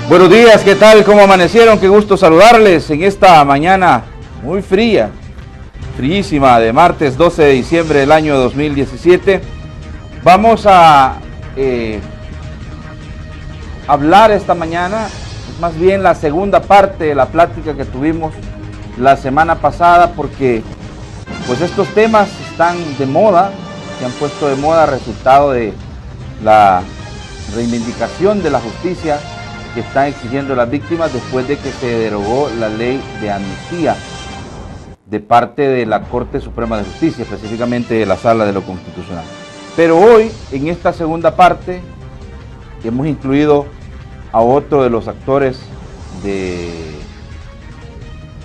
Buenos días, ¿qué tal? ¿Cómo amanecieron? Qué gusto saludarles en esta mañana muy fría, fríísima, de martes 12 de diciembre del año 2017. Vamos a hablar esta mañana, más bien la segunda parte de la plática que tuvimos la semana pasada, porque pues estos temas están de moda, se han puesto de moda resultado de la reivindicación de la justicia que están exigiendo las víctimas después de que se derogó la ley de amnistía de parte de la Corte Suprema de Justicia, específicamente de la Sala de lo Constitucional. Pero hoy, en esta segunda parte, hemos incluido a otro de los actores de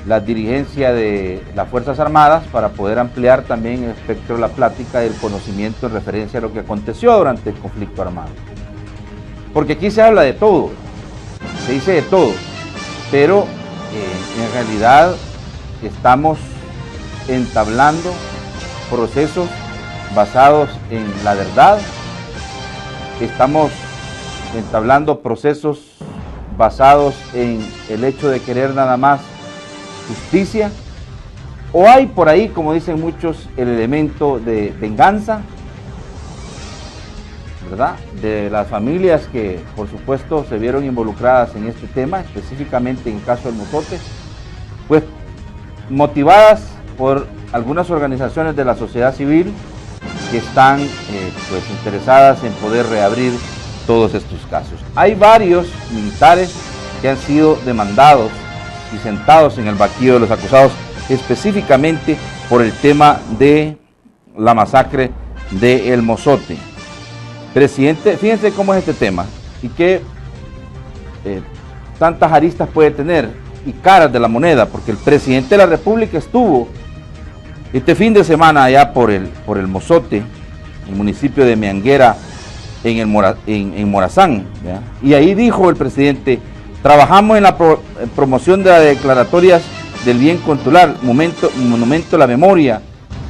la dirigencia de las Fuerzas Armadas para poder ampliar también el espectro de la plática del conocimiento en referencia a lo que aconteció durante el conflicto armado. Porque aquí se habla de todo, se dice de todo, pero en realidad estamos entablando procesos basados en la verdad, estamos entablando procesos basados en el hecho de querer nada más justicia, o hay por ahí, como dicen muchos, el elemento de venganza, ¿verdad?, de las familias que por supuesto se vieron involucradas en este tema, específicamente en el caso del Mozote, pues motivadas por algunas organizaciones de la sociedad civil que están pues interesadas en poder reabrir todos estos casos. Hay varios militares que han sido demandados y sentados en el banquillo de los acusados, específicamente por el tema de la masacre de El Mozote. Presidente, fíjense cómo es este tema y qué tantas aristas puede tener y caras de la moneda, porque el presidente de la República estuvo este fin de semana allá por el Mozote, el municipio de Mianguera, en Morazán, ¿ya? Y ahí dijo el presidente: trabajamos en la promoción de las declaratorias del bien cultural, monumento a la memoria,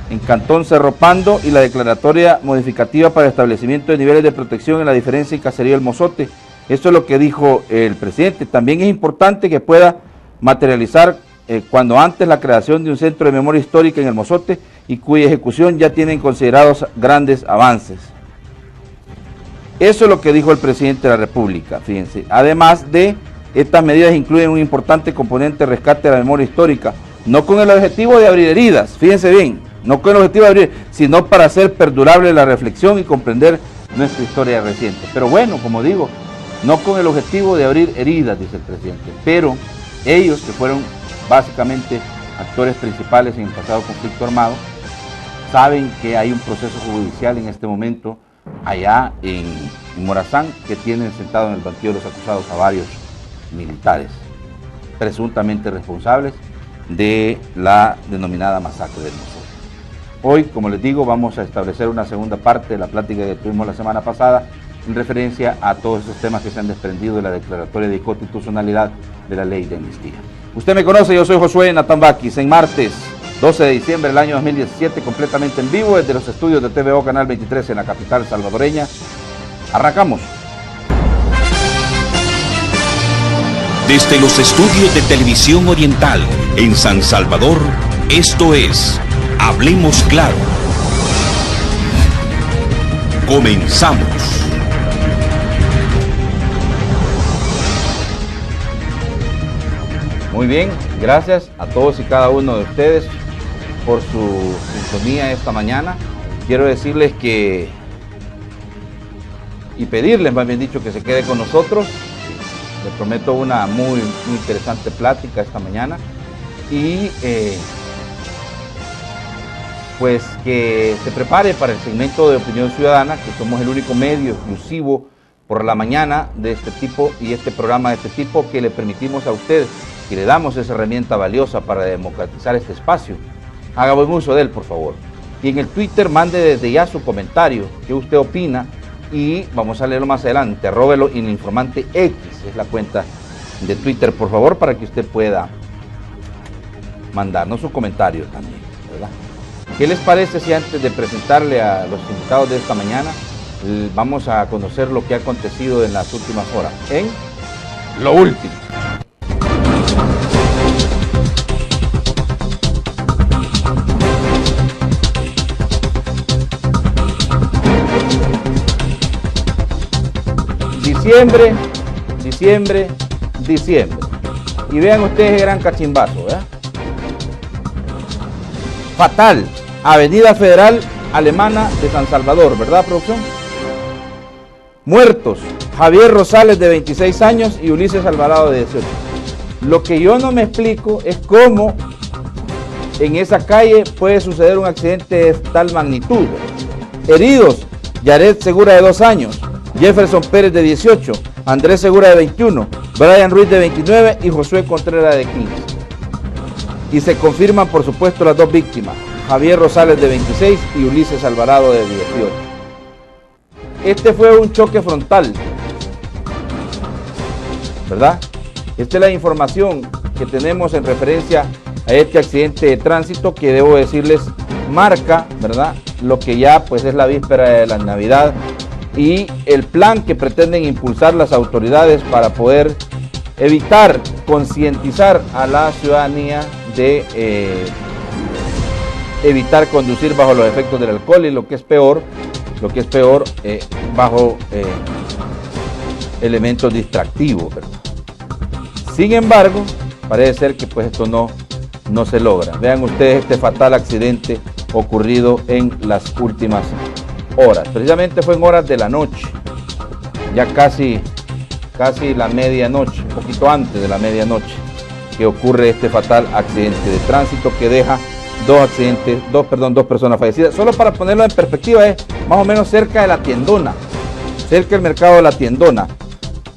en Cantón Cerro Pando, y la declaratoria modificativa para establecimiento de niveles de protección en la diferencia y caserío del Mozote. Esto es lo que dijo el presidente. También es importante que pueda materializar cuando antes la creación de un centro de memoria histórica en el Mozote y cuya ejecución ya tienen considerados grandes avances. Eso es lo que dijo el presidente de la República, fíjense. Además de estas medidas incluyen un importante componente de rescate de la memoria histórica, no con el objetivo de abrir heridas, fíjense bien, no con el objetivo de abrir, sino para hacer perdurable la reflexión y comprender nuestra historia reciente. Pero bueno, como digo, no con el objetivo de abrir heridas, dice el presidente, pero ellos, que fueron básicamente actores principales en el pasado conflicto armado, saben que hay un proceso judicial en este momento allá en Morazán, que tienen sentado en el banquillo de los acusados a varios militares presuntamente responsables de la denominada masacre del Mozote. Hoy, como les digo, vamos a establecer una segunda parte de la plática que tuvimos la semana pasada en referencia a todos esos temas que se han desprendido de la declaratoria de inconstitucionalidad de la ley de amnistía. Usted me conoce, yo soy Josué Natambakis, en martes 12 de diciembre del año 2017, completamente en vivo desde los estudios de TVO Canal 23 en la capital salvadoreña. Arrancamos. Desde los estudios de Televisión Oriental en San Salvador, esto es Hablemos Claro. Comenzamos. Muy bien, gracias a todos y cada uno de ustedes por su sintonía esta mañana. Quiero decirles que, y pedirles más bien dicho, que se quede con nosotros. Les prometo una muy interesante plática esta mañana y pues que se prepare para el segmento de Opinión Ciudadana, que somos el único medio exclusivo por la mañana de este tipo y este programa de este tipo que le permitimos a usted, que le damos esa herramienta valiosa para democratizar este espacio. Haga buen uso de él, por favor. Y en el Twitter mande desde ya su comentario, qué usted opina, y vamos a leerlo más adelante. @el informante X es la cuenta de Twitter, por favor, para que usted pueda mandarnos su comentario también, ¿verdad? ¿Qué les parece si antes de presentarle a los invitados de esta mañana, vamos a conocer lo que ha acontecido en las últimas horas en lo último. Diciembre, diciembre, diciembre. Y vean ustedes el gran cachimbazo, ¿verdad? Fatal, Avenida Federal Alemana de San Salvador, ¿verdad, producción? Muertos, Javier Rosales de 26 años y Ulises Alvarado de 18. Lo que yo no me explico es cómo en esa calle puede suceder un accidente de tal magnitud. Heridos, Yaret Segura de 2 años, Jefferson Pérez de 18, Andrés Segura de 21, Brian Ruiz de 29 y Josué Contreras de 15. Y se confirman, por supuesto, las dos víctimas, Javier Rosales de 26 y Ulises Alvarado de 18. Este fue un choque frontal, ¿verdad? Esta es la información que tenemos en referencia a este accidente de tránsito que, debo decirles, marca, ¿verdad?, lo que ya pues es la víspera de la Navidad y el plan que pretenden impulsar las autoridades para poder evitar, concientizar a la ciudadanía de evitar conducir bajo los efectos del alcohol y lo que es peor, bajo elementos distractivos, ¿verdad? Sin embargo, parece ser que pues esto no se logra. Vean ustedes este fatal accidente ocurrido en las últimas horas. Precisamente fue en horas de la noche, ya casi la medianoche, un poquito antes de la medianoche, que ocurre este fatal accidente de tránsito que deja dos personas fallecidas. Solo para ponerlo en perspectiva, es más o menos cerca de la Tiendona, cerca del mercado de la Tiendona.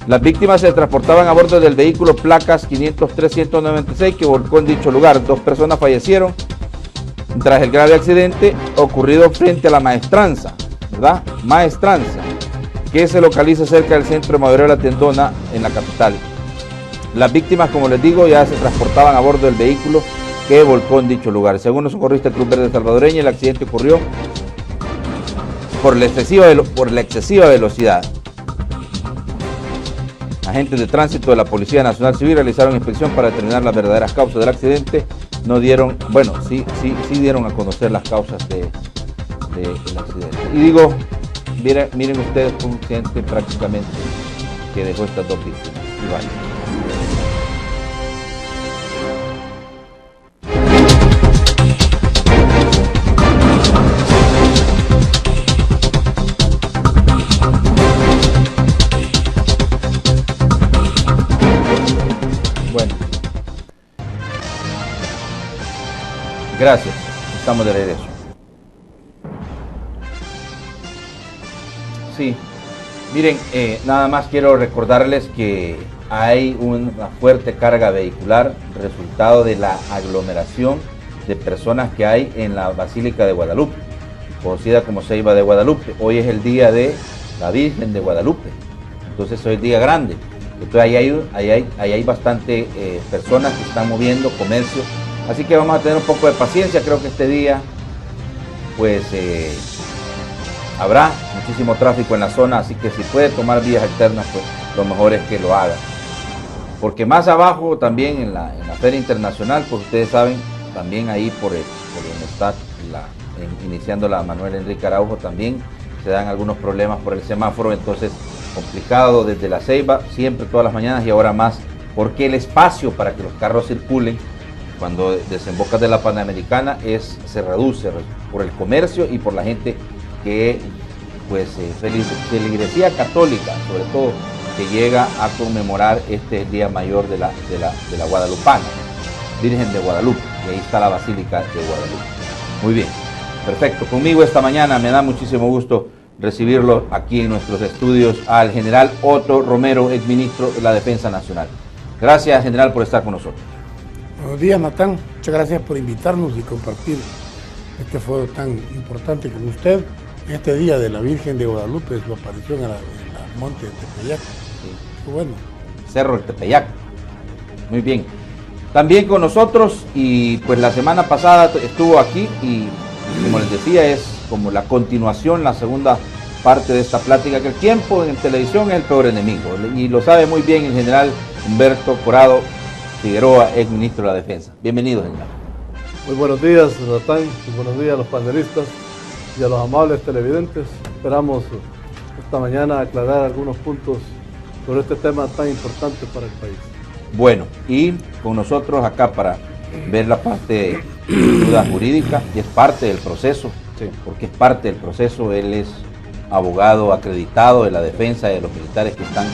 Las víctimas se transportaban a bordo del vehículo placas 503-196 que volcó en dicho lugar. 2 personas fallecieron tras el grave accidente ocurrido frente a la Maestranza, ¿verdad? Maestranza, que se localiza cerca del centro de Madureo de la Tiendona en la capital. Las víctimas, como les digo, ya se transportaban a bordo del vehículo que volcó en dicho lugar. Según los socorristas Cruz Verde Salvadoreña, el accidente ocurrió por la excesiva velocidad. Agentes de tránsito de la Policía Nacional Civil realizaron inspección para determinar las verdaderas causas del accidente. No dieron, bueno, sí dieron a conocer las causas del accidente. Y digo, miren ustedes, un accidente prácticamente que dejó estas 2 víctimas. Y vaya. Gracias, estamos de regreso. Sí, miren, nada más quiero recordarles que hay una fuerte carga vehicular resultado de la aglomeración de personas que hay en la Basílica de Guadalupe, conocida como Ceiba de Guadalupe. Hoy es el día de la Virgen de Guadalupe, entonces hoy es día grande. Entonces ahí hay bastante personas que están moviendo comercio. Así que vamos a tener un poco de paciencia. Creo que este día pues habrá muchísimo tráfico en la zona, así que si puede tomar vías alternas, pues lo mejor es que lo haga. Porque más abajo también en la Feria Internacional, pues ustedes saben, también ahí por donde está iniciando la Manuel Enrique Araujo, también se dan algunos problemas por el semáforo, entonces complicado desde la Ceiba, siempre todas las mañanas y ahora más, porque el espacio para que los carros circulen cuando desembocas de la Panamericana se reduce por el comercio y por la gente que pues feligresía católica, sobre todo, que llega a conmemorar este día mayor de la Guadalupana, Virgen de Guadalupe, y ahí está la Basílica de Guadalupe. Muy bien, perfecto. Conmigo esta mañana me da muchísimo gusto recibirlo aquí en nuestros estudios al general Otto Romero, exministro de la Defensa Nacional. Gracias, general, por estar con nosotros. Buenos días, Natán. Muchas gracias por invitarnos y compartir este foro tan importante con usted. Este día de la Virgen de Guadalupe, su aparición en la monte de Tepeyac. Sí. Bueno. Cerro del Tepeyac. Muy bien. También con nosotros, y pues la semana pasada estuvo aquí y como les decía, es como la continuación, la segunda parte de esta plática, que el tiempo en televisión es el peor enemigo, y lo sabe muy bien el general Humberto Corado Figueroa, ex ministro de la Defensa. Bienvenido, señor. Muy buenos días, Natán, y buenos días a los panelistas y a los amables televidentes. Esperamos esta mañana aclarar algunos puntos sobre este tema tan importante para el país. Bueno, y con nosotros acá para ver la parte de duda jurídica, y es parte del proceso, sí, porque es parte del proceso. Él es abogado acreditado de la defensa de los militares que están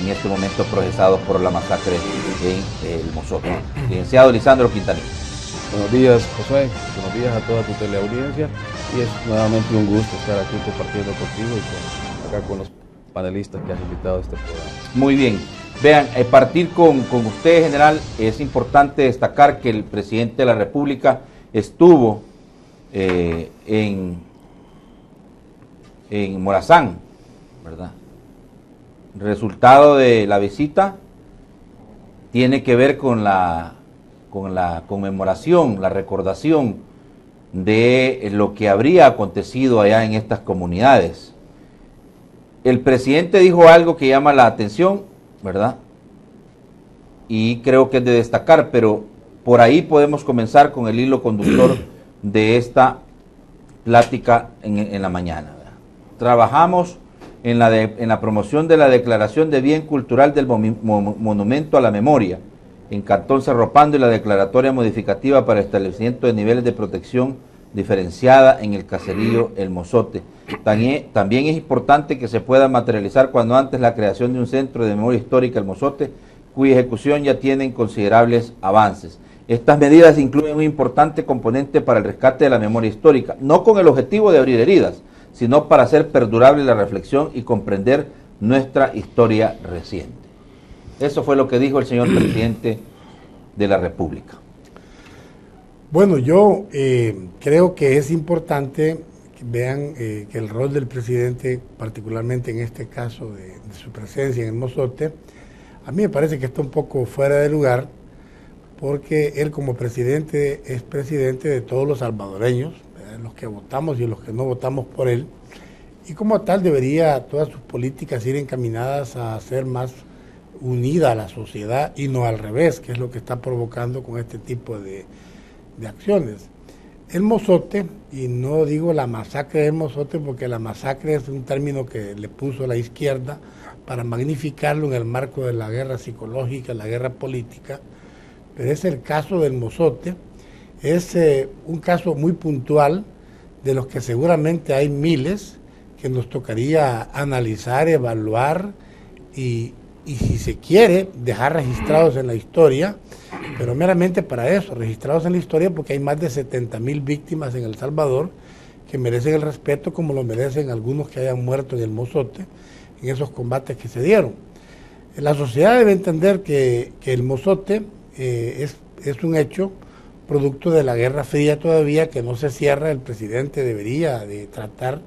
en este momento procesados por la masacre en el Mozote. Licenciado Lisandro Quintanilla. Buenos días, José. Buenos días a toda tu teleaudiencia. Y es nuevamente un gusto estar aquí compartiendo contigo y acá con los panelistas que has invitado a este programa. Muy bien. Vean, partir con usted, general, es importante destacar que el presidente de la República estuvo en Morazán, ¿verdad? El resultado de la visita tiene que ver con la conmemoración, la recordación de lo que habría acontecido allá en estas comunidades. El presidente dijo algo que llama la atención, ¿verdad? Y creo que es de destacar, pero por ahí podemos comenzar con el hilo conductor de esta plática en la mañana, ¿verdad? Trabajamos en la promoción de la declaración de bien cultural del monumento a la memoria en Cantón Cerro Pando y la declaratoria modificativa para establecimiento de niveles de protección diferenciada en el caserío El Mozote. También es importante que se pueda materializar cuando antes la creación de un centro de memoria histórica El Mozote, cuya ejecución ya tienen considerables avances. Estas medidas incluyen un importante componente para el rescate de la memoria histórica, no con el objetivo de abrir heridas, sino para hacer perdurable la reflexión y comprender nuestra historia reciente. Eso fue lo que dijo el señor presidente de la República. Bueno, yo creo que es importante que vean que el rol del presidente, particularmente en este caso de su presencia en el Mozote, a mí me parece que está un poco fuera de lugar, porque él como presidente es presidente de todos los salvadoreños, los que votamos y los que no votamos por él, y como tal debería todas sus políticas ir encaminadas a hacer más unida a la sociedad y no al revés, que es lo que está provocando con este tipo de acciones. El Mozote, y no digo la masacre del Mozote porque la masacre es un término que le puso la izquierda para magnificarlo en el marco de la guerra psicológica, la guerra política, pero es el caso del Mozote. Es un caso muy puntual de los que seguramente hay miles que nos tocaría analizar, evaluar y si se quiere dejar registrados en la historia, pero meramente para eso, registrados en la historia porque hay más de 70,000 víctimas en El Salvador que merecen el respeto como lo merecen algunos que hayan muerto en el Mozote en esos combates que se dieron. La sociedad debe entender que el Mozote es un hecho producto de la Guerra Fría todavía, que no se cierra. El presidente debería de tratar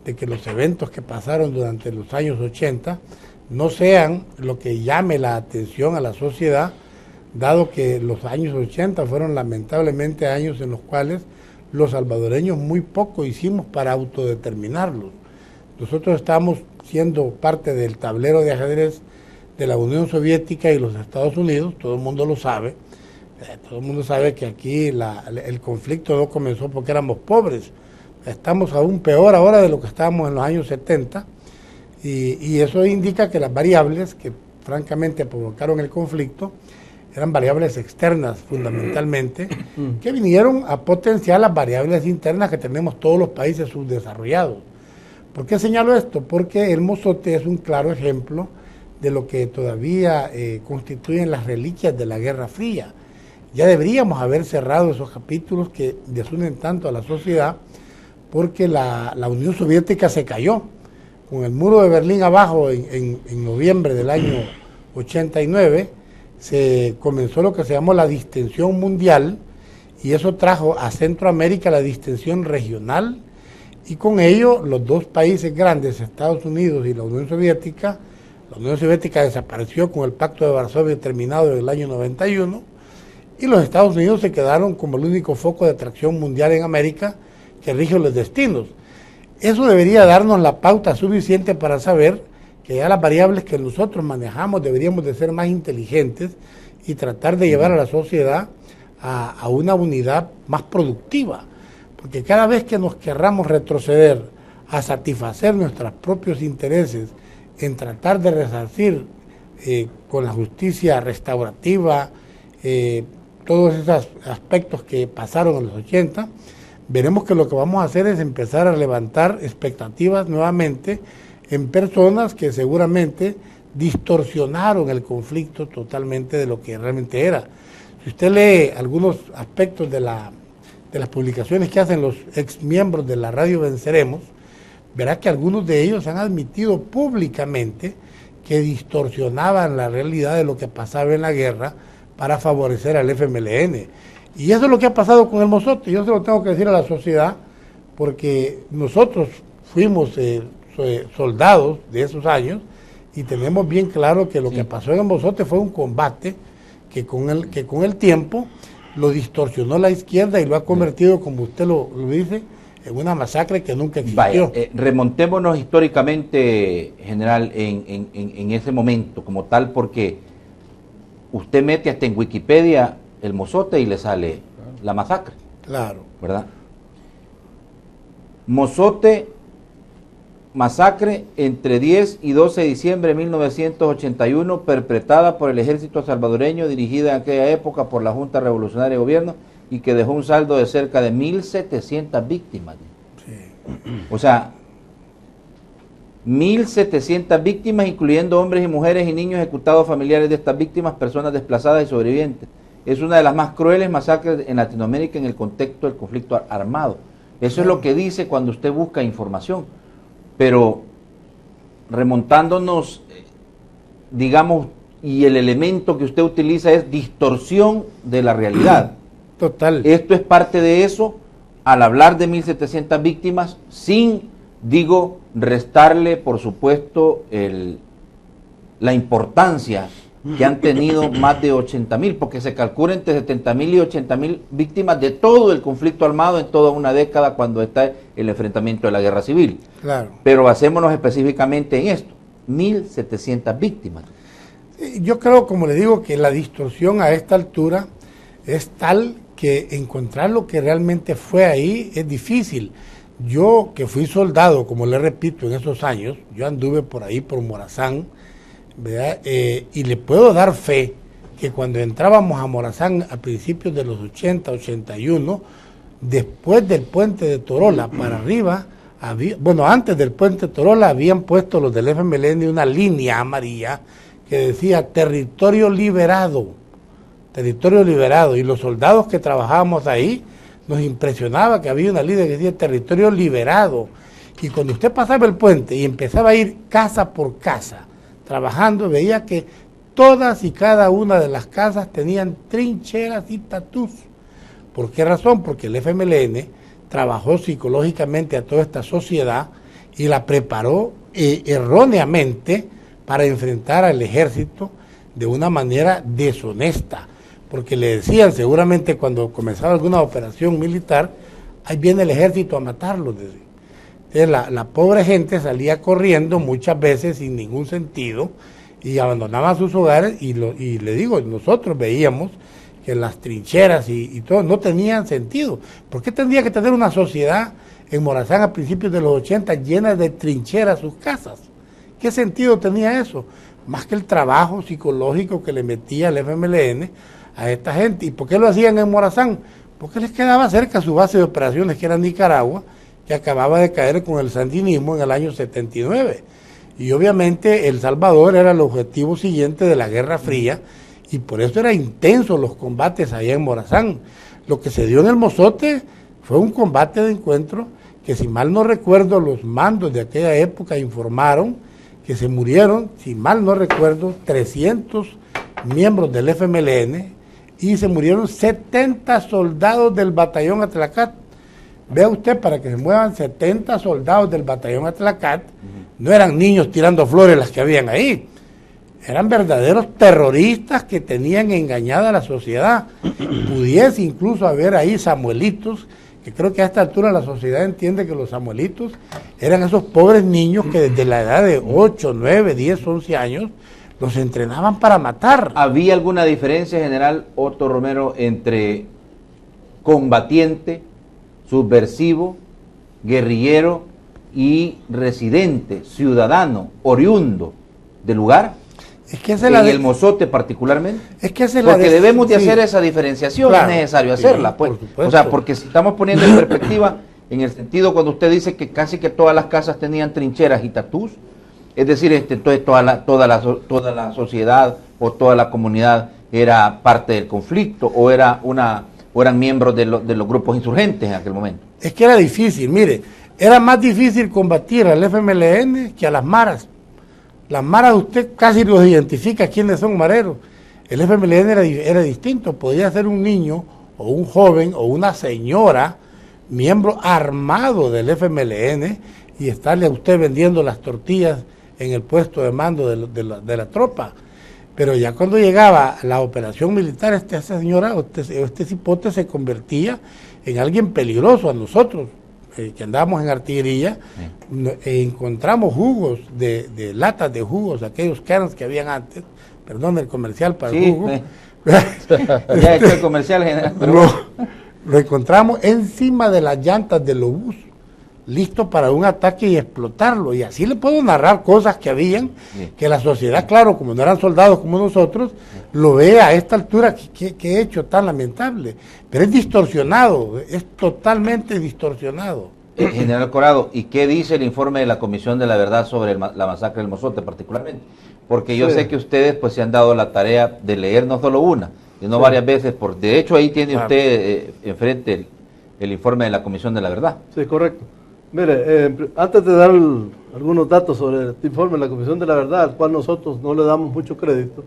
de que los eventos que pasaron durante los años 80 no sean lo que llame la atención a la sociedad, dado que los años 80 fueron lamentablemente años en los cuales los salvadoreños muy poco hicimos para autodeterminarlos. Nosotros estamos siendo parte del tablero de ajedrez de la Unión Soviética y los Estados Unidos, todo el mundo lo sabe. Todo el mundo sabe que aquí el conflicto no comenzó porque éramos pobres. Estamos aún peor ahora de lo que estábamos en los años 70 y eso indica que las variables que francamente provocaron el conflicto eran variables externas fundamentalmente, que vinieron a potenciar las variables internas que tenemos todos los países subdesarrollados. ¿Por qué señalo esto? Porque el Mozote es un claro ejemplo de lo que todavía constituyen las reliquias de la Guerra Fría. Ya deberíamos haber cerrado esos capítulos que desunen tanto a la sociedad, porque la Unión Soviética se cayó. Con el muro de Berlín abajo en noviembre del año 89, se comenzó lo que se llamó la distensión mundial, y eso trajo a Centroamérica la distensión regional, y con ello los dos países grandes, Estados Unidos y la Unión Soviética desapareció con el Pacto de Varsovia terminado en el año 91, y los Estados Unidos se quedaron como el único foco de atracción mundial en América que rige los destinos. Eso debería darnos la pauta suficiente para saber que ya las variables que nosotros manejamos deberíamos de ser más inteligentes y tratar de llevar a la sociedad a una unidad más productiva. Porque cada vez que nos querramos retroceder a satisfacer nuestros propios intereses en tratar de resarcir con la justicia restaurativa todos esos aspectos que pasaron en los 80, veremos que lo que vamos a hacer es empezar a levantar expectativas nuevamente en personas que seguramente distorsionaron el conflicto totalmente de lo que realmente era. Si usted lee algunos aspectos de las publicaciones que hacen los ex miembros de la radio Venceremos, verá que algunos de ellos han admitido públicamente que distorsionaban la realidad de lo que pasaba en la guerra para favorecer al FMLN. Y eso es lo que ha pasado con el Mozote. Yo se lo tengo que decir a la sociedad, porque nosotros fuimos soldados de esos años y tenemos bien claro que lo que pasó en el Mozote fue un combate que con el tiempo lo distorsionó la izquierda y lo ha convertido, como usted lo dice, en una masacre que nunca existió. Vaya, remontémonos históricamente, general, en ese momento como tal, porque usted mete hasta en Wikipedia el Mozote y le sale la masacre. Claro. ¿Verdad? Mozote, masacre entre 10 y 12 de diciembre de 1981, perpetrada por el ejército salvadoreño, dirigida en aquella época por la Junta Revolucionaria de Gobierno, y que dejó un saldo de cerca de 1.700 víctimas. Sí. O sea, 1.700 víctimas, incluyendo hombres y mujeres y niños ejecutados, familiares de estas víctimas, personas desplazadas y sobrevivientes. Es una de las más crueles masacres en Latinoamérica en el contexto del conflicto armado. Eso es lo que dice cuando usted busca información. Pero remontándonos, digamos, y el elemento que usted utiliza es distorsión de la realidad. Total. Esto es parte de eso, al hablar de 1.700 víctimas, sin, restarle, por supuesto, la importancia que han tenido más de 80.000, porque se calcula entre 70.000 y 80.000 víctimas de todo el conflicto armado en toda una década cuando está el enfrentamiento de la guerra civil. Claro. Pero basémonos específicamente en esto, 1.700 víctimas. Yo creo, como le digo, que la distorsión a esta altura es tal que encontrar lo que realmente fue ahí es difícil. Yo, que fui soldado, como le repito, en esos años, yo anduve por ahí, por Morazán, ¿verdad? Y le puedo dar fe que cuando entrábamos a Morazán a principios de los 80, 81, después del puente de Torola para arriba, antes del puente de Torola habían puesto los del FMLN una línea amarilla que decía territorio liberado, y los soldados que trabajábamos ahí nos impresionaba que había una línea que decía territorio liberado, y cuando usted pasaba el puente y empezaba a ir casa por casa trabajando, veía que todas y cada una de las casas tenían trincheras y tatús. ¿Por qué razón? Porque el FMLN trabajó psicológicamente a toda esta sociedad y la preparó erróneamente para enfrentar al ejército de una manera deshonesta, porque le decían seguramente cuando comenzaba alguna operación militar, ahí viene el ejército a matarlos. Entonces la pobre gente salía corriendo muchas veces sin ningún sentido y abandonaba sus hogares y le digo, nosotros veíamos que las trincheras y todo no tenían sentido. ¿Por qué tendría que tener una sociedad en Morazán a principios de los 80 llena de trincheras sus casas? ¿Qué sentido tenía eso? Más que el trabajo psicológico que le metía el FMLN a esta gente. ¿Y por qué lo hacían en Morazán? Porque les quedaba cerca su base de operaciones, que era Nicaragua, que acababa de caer con el sandinismo en el año 79. Y obviamente El Salvador era el objetivo siguiente de la Guerra Fría, y por eso eran intensos los combates allá en Morazán. Lo que se dio en el Mozote fue un combate de encuentro que, si mal no recuerdo, los mandos de aquella época informaron que se murieron, si mal no recuerdo, 300 miembros del FMLN y se murieron 70 soldados del batallón Atlacat. Vea usted, para que se muevan 70 soldados del batallón Atlacat, no eran niños tirando flores las que habían ahí, eran verdaderos terroristas que tenían engañada a la sociedad. Pudiese incluso haber ahí samuelitos, que creo que a esta altura la sociedad entiende que los samuelitos eran esos pobres niños que desde la edad de 8, 9, 10, 11 años los entrenaban para matar. ¿Había alguna diferencia, general Otto Romero, entre combatiente, subversivo, guerrillero y residente, ciudadano, oriundo del lugar? Es que en el Mozote particularmente. Es que porque debemos de hacer esa diferenciación, claro, es necesario hacerla, pues. O sea, porque si estamos poniendo en perspectiva, en el sentido cuando usted dice que casi que todas las casas tenían trincheras y tatús, es decir, entonces toda la sociedad o toda la comunidad era parte del conflicto o eran miembros de los grupos insurgentes en aquel momento. Es que era difícil, mire, era más difícil combatir al FMLN que a las maras. Las maras usted casi los identifica quiénes son mareros. El FMLN era distinto, podía ser un niño o un joven o una señora, miembro armado del FMLN, y estarle a usted vendiendo las tortillas en el puesto de mando de la tropa. Pero ya cuando llegaba la operación militar, esa señora, este cipote se convertía en alguien peligroso a nosotros, que andábamos en artillería. Encontramos jugos de latas de jugos, aquellos cans que habían antes, perdón el comercial para el jugo. Ya hecho el comercial, general. Lo encontramos encima de las llantas del obús, listo para un ataque y explotarlo. Y así le puedo narrar cosas que habían, que la sociedad, claro, como no eran soldados como nosotros, lo ve a esta altura, que hecho tan lamentable. Pero es distorsionado, es totalmente distorsionado. General Corrado, ¿y qué dice el informe de la Comisión de la Verdad sobre la masacre del Mozote particularmente? Porque yo sé que ustedes pues se han dado la tarea de leer no solo una, sino varias veces. De hecho, ahí tiene usted enfrente el informe de la Comisión de la Verdad. Sí, correcto. Mire, antes de dar algunos datos sobre este informe de la Comisión de la Verdad, al cual nosotros no le damos mucho crédito,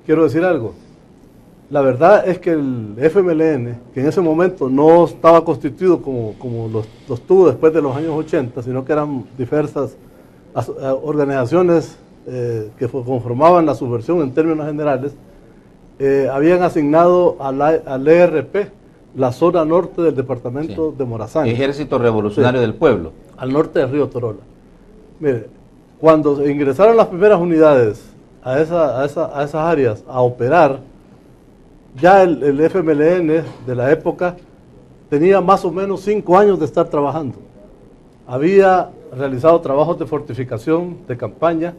quiero decir algo. La verdad es que el FMLN, que en ese momento no estaba constituido como los tuvo después de los años 80, sino que eran diversas organizaciones que conformaban la subversión en términos generales, habían asignado al ERP la zona norte del departamento de Morazán. Ejército Revolucionario del Pueblo. Al norte del río Torola. Mire, cuando ingresaron las primeras unidades a esas áreas a operar, ya el FMLN de la época tenía más o menos 5 años de estar trabajando. Había realizado trabajos de fortificación, de campaña,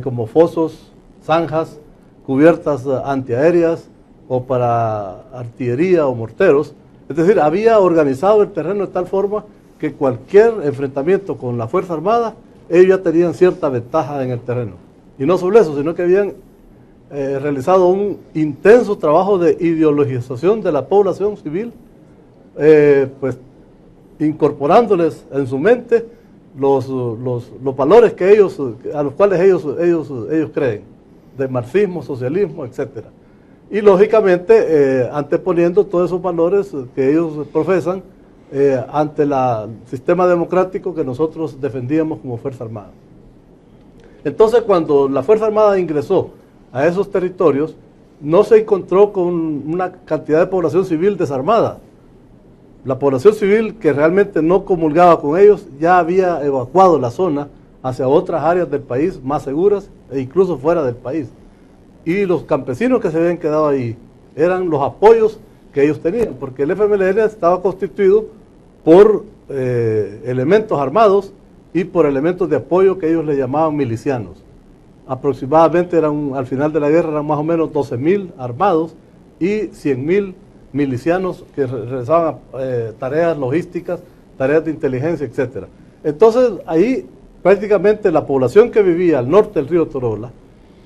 como fosos, zanjas, cubiertas antiaéreas o para artillería o morteros. Es decir, había organizado el terreno de tal forma que cualquier enfrentamiento con la Fuerza Armada, ellos ya tenían cierta ventaja en el terreno. Y no solo eso, sino que habían realizado un intenso trabajo de ideologización de la población civil, pues incorporándoles en su mente los valores a los cuales ellos creen, de marxismo, socialismo, etcétera. Y lógicamente anteponiendo todos esos valores que ellos profesan ante el sistema democrático que nosotros defendíamos como Fuerza Armada. Entonces, cuando la Fuerza Armada ingresó a esos territorios, no se encontró con una cantidad de población civil desarmada. La población civil que realmente no comulgaba con ellos ya había evacuado la zona hacia otras áreas del país más seguras e incluso fuera del país. Y los campesinos que se habían quedado ahí eran los apoyos que ellos tenían, porque el FMLN estaba constituido por elementos armados y por elementos de apoyo que ellos le llamaban milicianos. Aproximadamente al final de la guerra eran más o menos 12.000 armados y 100.000 milicianos que realizaban tareas logísticas, tareas de inteligencia, etc. Entonces ahí prácticamente la población que vivía al norte del río Torola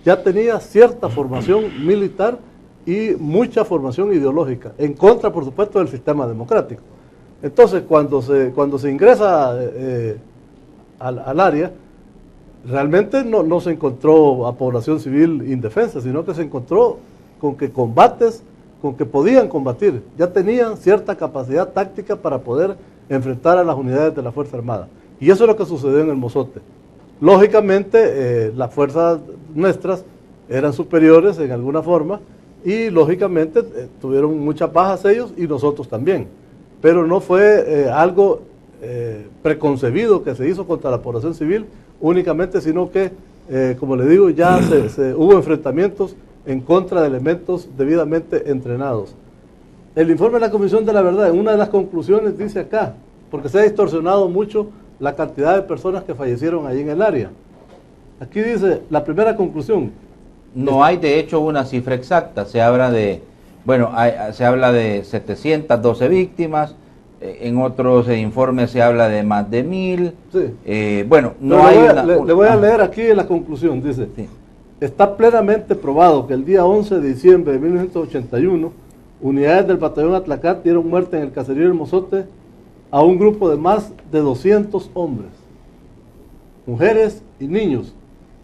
ya tenía cierta formación militar y mucha formación ideológica, en contra por supuesto del sistema democrático. Entonces cuando se ingresa al área, realmente no se encontró a población civil indefensa, sino que se encontró con que podían combatir, ya tenían cierta capacidad táctica para poder enfrentar a las unidades de la Fuerza Armada. Y eso es lo que sucedió en el Mozote. Lógicamente, las fuerzas nuestras eran superiores en alguna forma y lógicamente tuvieron muchas bajas ellos y nosotros también. Pero no fue algo preconcebido que se hizo contra la población civil únicamente, sino que, como le digo, ya hubo enfrentamientos en contra de elementos debidamente entrenados. El informe de la Comisión de la Verdad, en una de las conclusiones, dice acá, porque se ha distorsionado mucho la cantidad de personas que fallecieron ahí en el área. Aquí dice, la primera conclusión. No hay de hecho una cifra exacta, se habla de, bueno, se habla de 712 víctimas, en otros informes se habla de más de 1000. Sí. Bueno, no pero hay le voy a leer aquí en la conclusión, dice, sí. Está plenamente probado que el día 11 de diciembre de 1981, unidades del batallón Atlacat dieron muerte en el caserío del Mozote a un grupo de más de 200 hombres, mujeres y niños,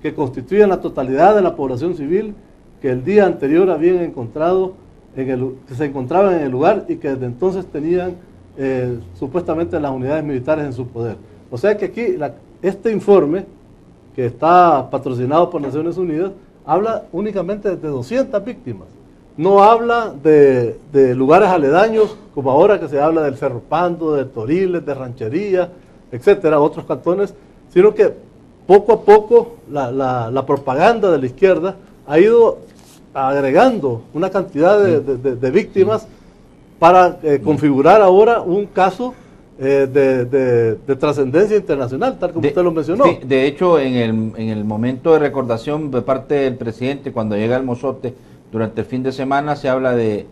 que constituyen la totalidad de la población civil que el día anterior habían encontrado, que se encontraban en el lugar y que desde entonces tenían supuestamente las unidades militares en su poder. O sea que aquí este informe, que está patrocinado por Naciones Unidas, habla únicamente de 200 víctimas. No habla de lugares aledaños, como ahora que se habla del Cerro Pando, de Toriles, de Ranchería, etcétera, otros cantones, sino que poco a poco la propaganda de la izquierda ha ido agregando una cantidad de víctimas para configurar ahora un caso de trascendencia internacional, tal como usted lo mencionó. Sí, de hecho, en el momento de recordación de parte del presidente, cuando llega al Mozote, durante el fin de semana se habla de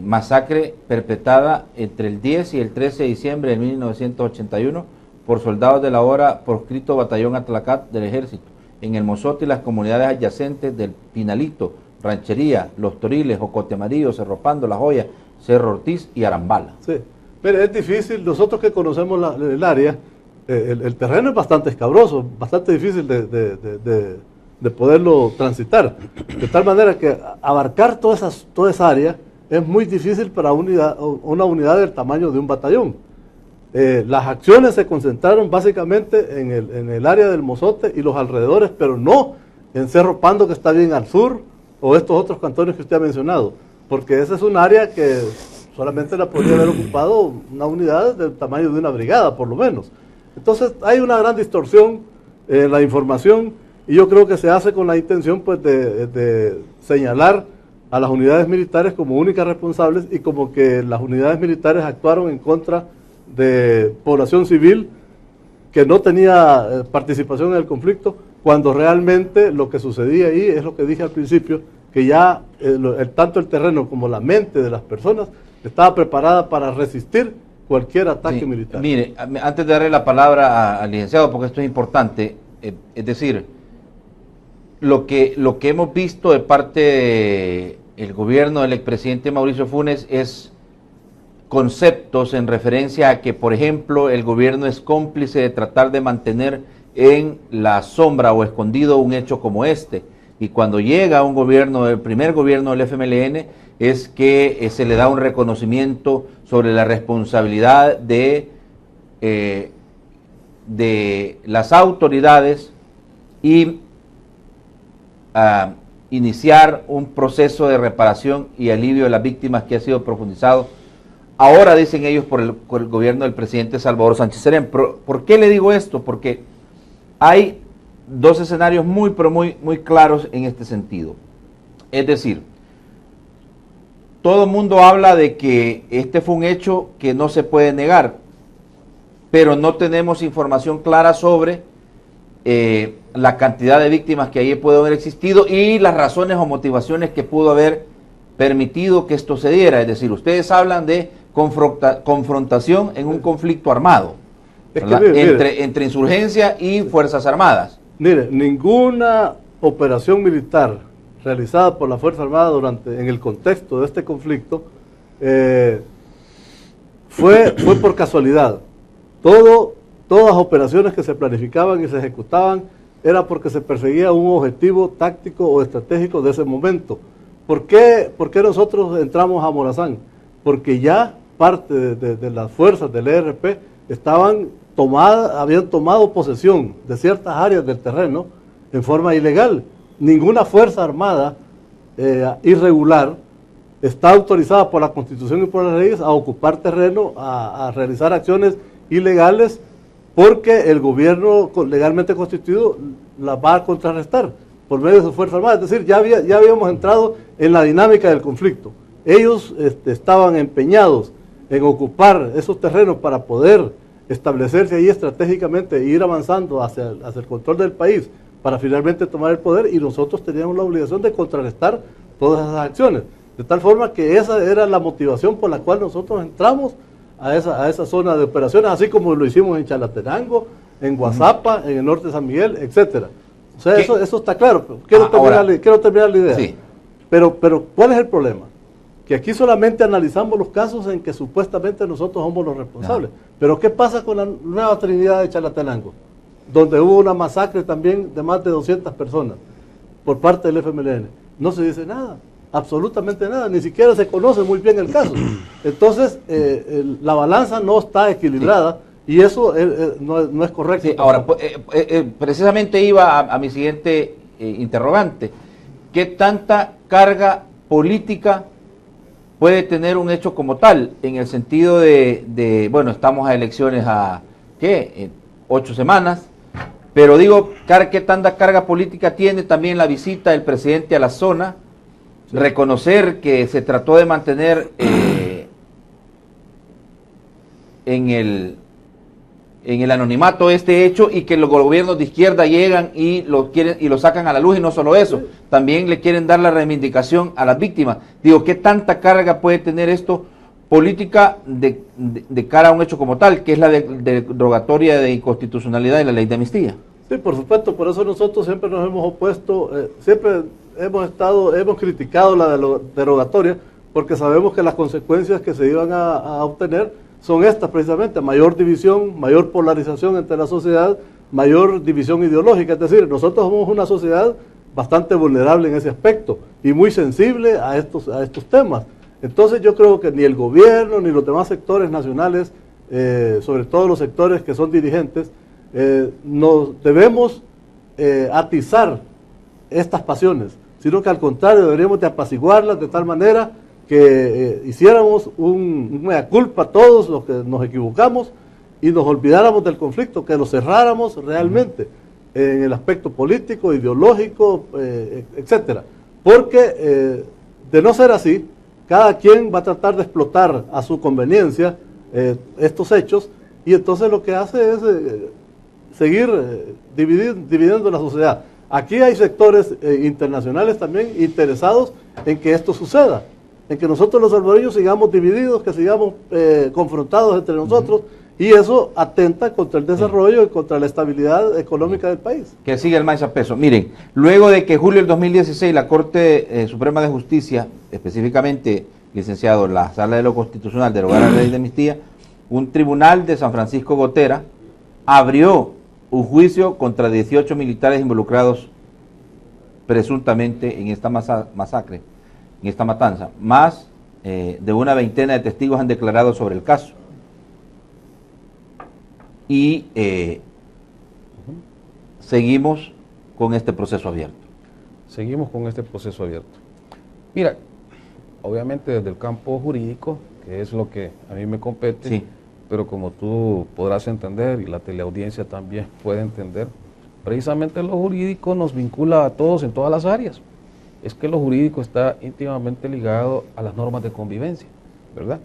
masacre perpetrada entre el 10 y el 13 de diciembre de 1981 por soldados de la ahora proscrito Batallón Atlacat del Ejército, en el Mozote y las comunidades adyacentes del Pinalito, Ranchería, Los Toriles, Ocote Amarillo, Cerro Pando, La Joya, Cerro Ortiz y Arambala. Sí, pero es difícil, nosotros que conocemos el área, el terreno es bastante escabroso, bastante difícil de poderlo transitar, de tal manera que abarcar toda esa área es muy difícil para una unidad del tamaño de un batallón. Las acciones se concentraron básicamente en el área del Mozote y los alrededores, pero no en Cerro Pando, que está bien al sur, o estos otros cantones que usted ha mencionado, porque esa es un área que solamente la podría haber ocupado una unidad del tamaño de una brigada, por lo menos. Entonces hay una gran distorsión en la información, y yo creo que se hace con la intención pues de señalar a las unidades militares como únicas responsables, y como que las unidades militares actuaron en contra de población civil que no tenía participación en el conflicto, cuando realmente lo que sucedía ahí es lo que dije al principio, que ya tanto el terreno como la mente de las personas estaba preparada para resistir cualquier ataque militar. Mire, antes de darle la palabra al licenciado, porque esto es importante, es decir, lo que hemos visto de parte del gobierno del expresidente Mauricio Funes es conceptos en referencia a que, por ejemplo, el gobierno es cómplice de tratar de mantener en la sombra o escondido un hecho como este, y cuando llega un gobierno, el primer gobierno del FMLN, es que se le da un reconocimiento sobre la responsabilidad de las autoridades y iniciar un proceso de reparación y alivio de las víctimas que ha sido profundizado. Ahora dicen ellos por el gobierno del presidente Salvador Sánchez Serén. ¿Por qué le digo esto? Porque hay dos escenarios muy claros en este sentido. Es decir, todo el mundo habla de que este fue un hecho que no se puede negar, pero no tenemos información clara sobre la cantidad de víctimas que ahí pudo haber existido y las razones o motivaciones que pudo haber permitido que esto se diera. Es decir, ustedes hablan de confrontación en un conflicto armado, entre insurgencia y Fuerzas Armadas. Mire, ninguna operación militar realizada por la Fuerza Armada en el contexto de este conflicto fue por casualidad. Todas las operaciones que se planificaban y se ejecutaban era porque se perseguía un objetivo táctico o estratégico de ese momento. ¿Por qué nosotros entramos a Morazán? Porque ya parte de las fuerzas del ERP habían tomado posesión de ciertas áreas del terreno en forma ilegal. Ninguna fuerza armada irregular está autorizada por la Constitución y por las leyes a ocupar terreno, a realizar acciones ilegales, porque el gobierno legalmente constituido las va a contrarrestar por medio de su Fuerza Armada. Es decir, ya habíamos entrado en la dinámica del conflicto. Ellos estaban empeñados en ocupar esos terrenos para poder establecerse ahí estratégicamente e ir avanzando hacia el control del país para finalmente tomar el poder, y nosotros teníamos la obligación de contrarrestar todas esas acciones. De tal forma que esa era la motivación por la cual nosotros entramos a esa zona de operaciones, así como lo hicimos en Chalatenango, en Guazapa, en el norte de San Miguel, etcétera. O sea, eso está claro. Quiero terminar la idea. Sí. Pero, ¿cuál es el problema? Que aquí solamente analizamos los casos en que supuestamente nosotros somos los responsables. Pero ¿qué pasa con la Nueva Trinidad de Chalatenango? Donde hubo una masacre también de más de 200 personas por parte del FMLN. No se dice nada, absolutamente nada, ni siquiera se conoce muy bien el caso. Entonces, la balanza no está equilibrada, sí, y eso no es correcto. Sí, ahora, precisamente iba a mi siguiente interrogante. ¿Qué tanta carga política puede tener un hecho como tal? En el sentido de bueno, estamos a elecciones ¿qué? 8 semanas. Pero digo, ¿qué tanta carga política tiene también la visita del presidente a la zona? Sí. Reconocer que se trató de mantener en el anonimato este hecho, y que los gobiernos de izquierda llegan y lo sacan a la luz, y no solo eso, sí, también le quieren dar la reivindicación a las víctimas. Digo, ¿qué tanta carga puede tener esto política de cara a un hecho como tal, que es la derogatoria de inconstitucionalidad y la ley de amnistía? Sí, por supuesto, por eso nosotros siempre nos hemos opuesto, siempre hemos criticado la derogatoria, porque sabemos que las consecuencias que se iban a obtener son estas precisamente: mayor división, mayor polarización entre la sociedad, mayor división ideológica. Es decir, nosotros somos una sociedad bastante vulnerable en ese aspecto y muy sensible a estos temas. Entonces yo creo que ni el gobierno ni los demás sectores nacionales, sobre todo los sectores que son dirigentes, nos debemos atizar estas pasiones, sino que al contrario deberíamos de apaciguarlas de tal manera que hiciéramos un mea culpa todos los que nos equivocamos y nos olvidáramos del conflicto, que lo cerráramos realmente en el aspecto político, ideológico, etcétera. Porque de no ser así, cada quien va a tratar de explotar a su conveniencia estos hechos, y entonces lo que hace es seguir dividiendo la sociedad. Aquí hay sectores internacionales también interesados en que esto suceda, en que nosotros los salvadoreños sigamos divididos, que sigamos confrontados entre nosotros, y eso atenta contra el desarrollo y contra la estabilidad económica del país. Que siga el maíz a peso. Miren, luego de que julio del 2016 la Corte Suprema de Justicia, específicamente, licenciado, la Sala de lo Constitucional, derogara la ley de amnistía, un tribunal de San Francisco Gotera abrió un juicio contra 18 militares involucrados presuntamente en esta masacre, en esta matanza. Más de una veintena de testigos han declarado sobre el caso. Y seguimos con este proceso abierto. Seguimos con este proceso abierto. Mira, obviamente desde el campo jurídico, que es lo que a mí me compete, sí, pero como tú podrás entender y la teleaudiencia también puede entender, precisamente lo jurídico nos vincula a todos en todas las áreas. Es que lo jurídico está íntimamente ligado a las normas de convivencia, ¿verdad?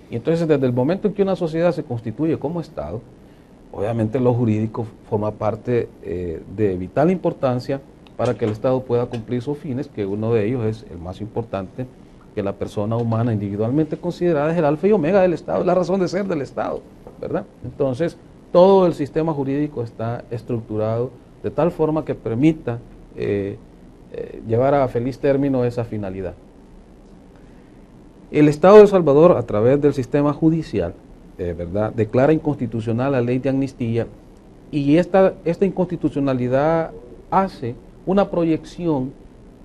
Y entonces desde el momento en que una sociedad se constituye como Estado, obviamente lo jurídico forma parte de vital importancia para que el Estado pueda cumplir sus fines, que uno de ellos es el más importante, que la persona humana individualmente considerada es el alfa y omega del Estado, es la razón de ser del Estado, ¿verdad? Entonces, todo el sistema jurídico está estructurado de tal forma que permita llevar a feliz término esa finalidad. El Estado de El Salvador, a través del sistema judicial, ¿verdad?, declara inconstitucional la ley de amnistía, y esta inconstitucionalidad hace una proyección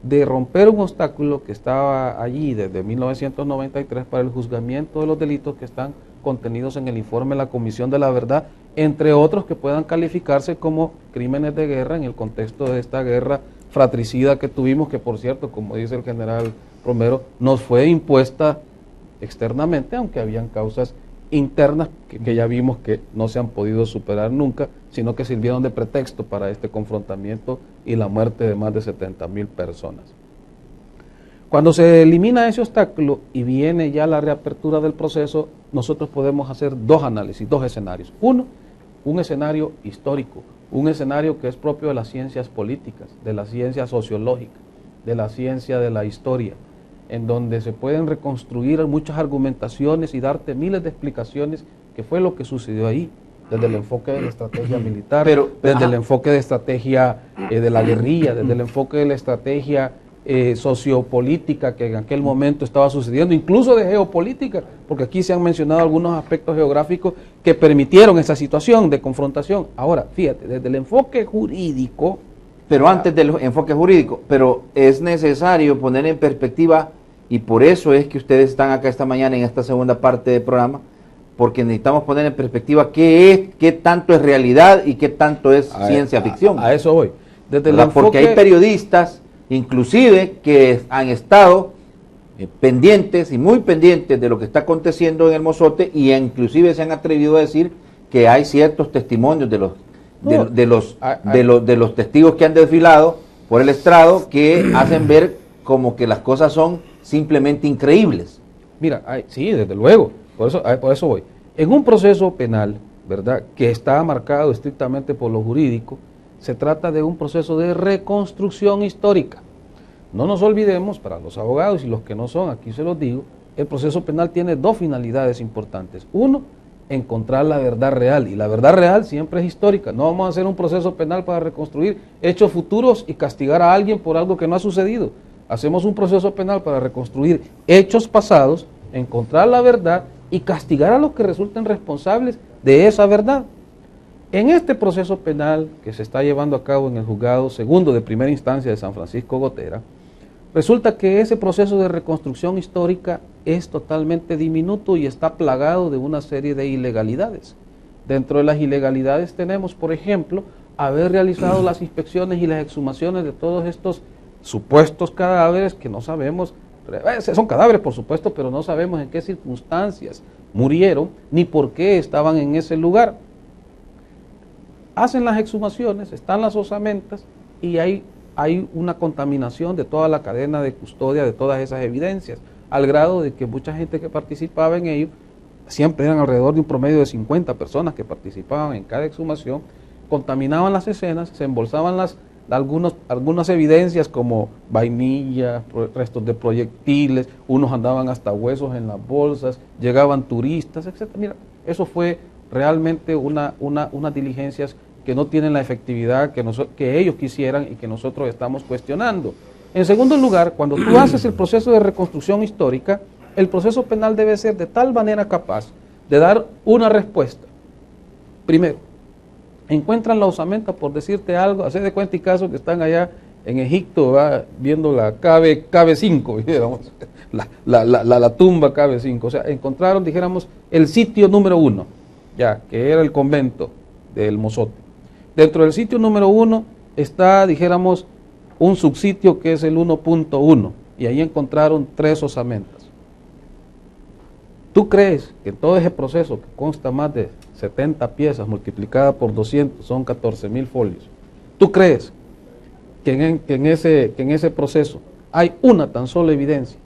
de romper un obstáculo que estaba allí desde 1993 para el juzgamiento de los delitos que están contenidos en el informe de la Comisión de la Verdad, entre otros que puedan calificarse como crímenes de guerra en el contexto de esta guerra fratricida que tuvimos, que por cierto, como dice el general Romero, nos fue impuesta externamente, aunque habían causas internas que ya vimos que no se han podido superar nunca, sino que sirvieron de pretexto para este confrontamiento y la muerte de más de 70,000 personas. Cuando se elimina ese obstáculo y viene ya la reapertura del proceso, nosotros podemos hacer dos análisis, dos escenarios. Uno, un escenario histórico, un escenario que es propio de las ciencias políticas, de la ciencia sociológica, de la ciencia de la historia, en donde se pueden reconstruir muchas argumentaciones y darte miles de explicaciones qué fue lo que sucedió ahí, desde el enfoque de la estrategia militar, desde el enfoque de estrategia de la guerrilla, desde el enfoque de la estrategia sociopolítica que en aquel momento estaba sucediendo, incluso de geopolítica, porque aquí se han mencionado algunos aspectos geográficos que permitieron esa situación de confrontación. Ahora, fíjate, desde el enfoque jurídico... Pero antes del enfoque jurídico, pero es necesario poner en perspectiva, y por eso es que ustedes están acá esta mañana en esta segunda parte del programa, porque necesitamos poner en perspectiva qué tanto es realidad y qué tanto es ciencia ficción. A eso voy. Desde el enfoque... Porque hay periodistas, inclusive, que han estado pendientes y muy pendientes de lo que está aconteciendo en el Mozote, y inclusive se han atrevido a decir que hay ciertos testimonios de los testigos que han desfilado por el estrado que hacen ver como que las cosas son simplemente increíbles. Mira, sí, desde luego, por eso voy. En un proceso penal, ¿verdad?, que está marcado estrictamente por lo jurídico, se trata de un proceso de reconstrucción histórica. No nos olvidemos, para los abogados y los que no son, aquí se los digo, el proceso penal tiene dos finalidades importantes. Uno, encontrar la verdad real, y la verdad real siempre es histórica. No vamos a hacer un proceso penal para reconstruir hechos futuros y castigar a alguien por algo que no ha sucedido. Hacemos un proceso penal para reconstruir hechos pasados, encontrar la verdad y castigar a los que resulten responsables de esa verdad. En este proceso penal que se está llevando a cabo en el juzgado segundo de primera instancia de San Francisco Gotera, resulta que ese proceso de reconstrucción histórica es totalmente diminuto y está plagado de una serie de ilegalidades. Dentro de las ilegalidades tenemos, por ejemplo, haber realizado las inspecciones y las exhumaciones de todos estos supuestos cadáveres que no sabemos, son cadáveres por supuesto, pero no sabemos en qué circunstancias murieron ni por qué estaban en ese lugar. Hacen las exhumaciones, están las osamentas y hay una contaminación de toda la cadena de custodia de todas esas evidencias, al grado de que mucha gente que participaba en ello, siempre eran alrededor de un promedio de 50 personas que participaban en cada exhumación, contaminaban las escenas, se embolsaban algunas evidencias como vainilla, restos de proyectiles, unos andaban hasta huesos en las bolsas, llegaban turistas, etc. Mira, eso fue realmente unas diligencias que no tienen la efectividad que ellos quisieran y que nosotros estamos cuestionando. En segundo lugar, cuando tú haces el proceso de reconstrucción histórica, el proceso penal debe ser de tal manera capaz de dar una respuesta. Primero, encuentran la osamenta, por decirte algo, hacer de cuenta y caso que están allá en Egipto, viendo la KB5, digamos, la tumba KB5, o sea, encontraron, dijéramos, el sitio número 1, ya, que era el convento del Mozote. Dentro del sitio número 1 está, dijéramos, un subsitio que es el 1.1, y ahí encontraron 3 osamentas. ¿Tú crees que todo ese proceso, que consta más de 70 piezas multiplicada por 200, son 14,000 folios, tú crees que en ese proceso hay una tan sola evidencia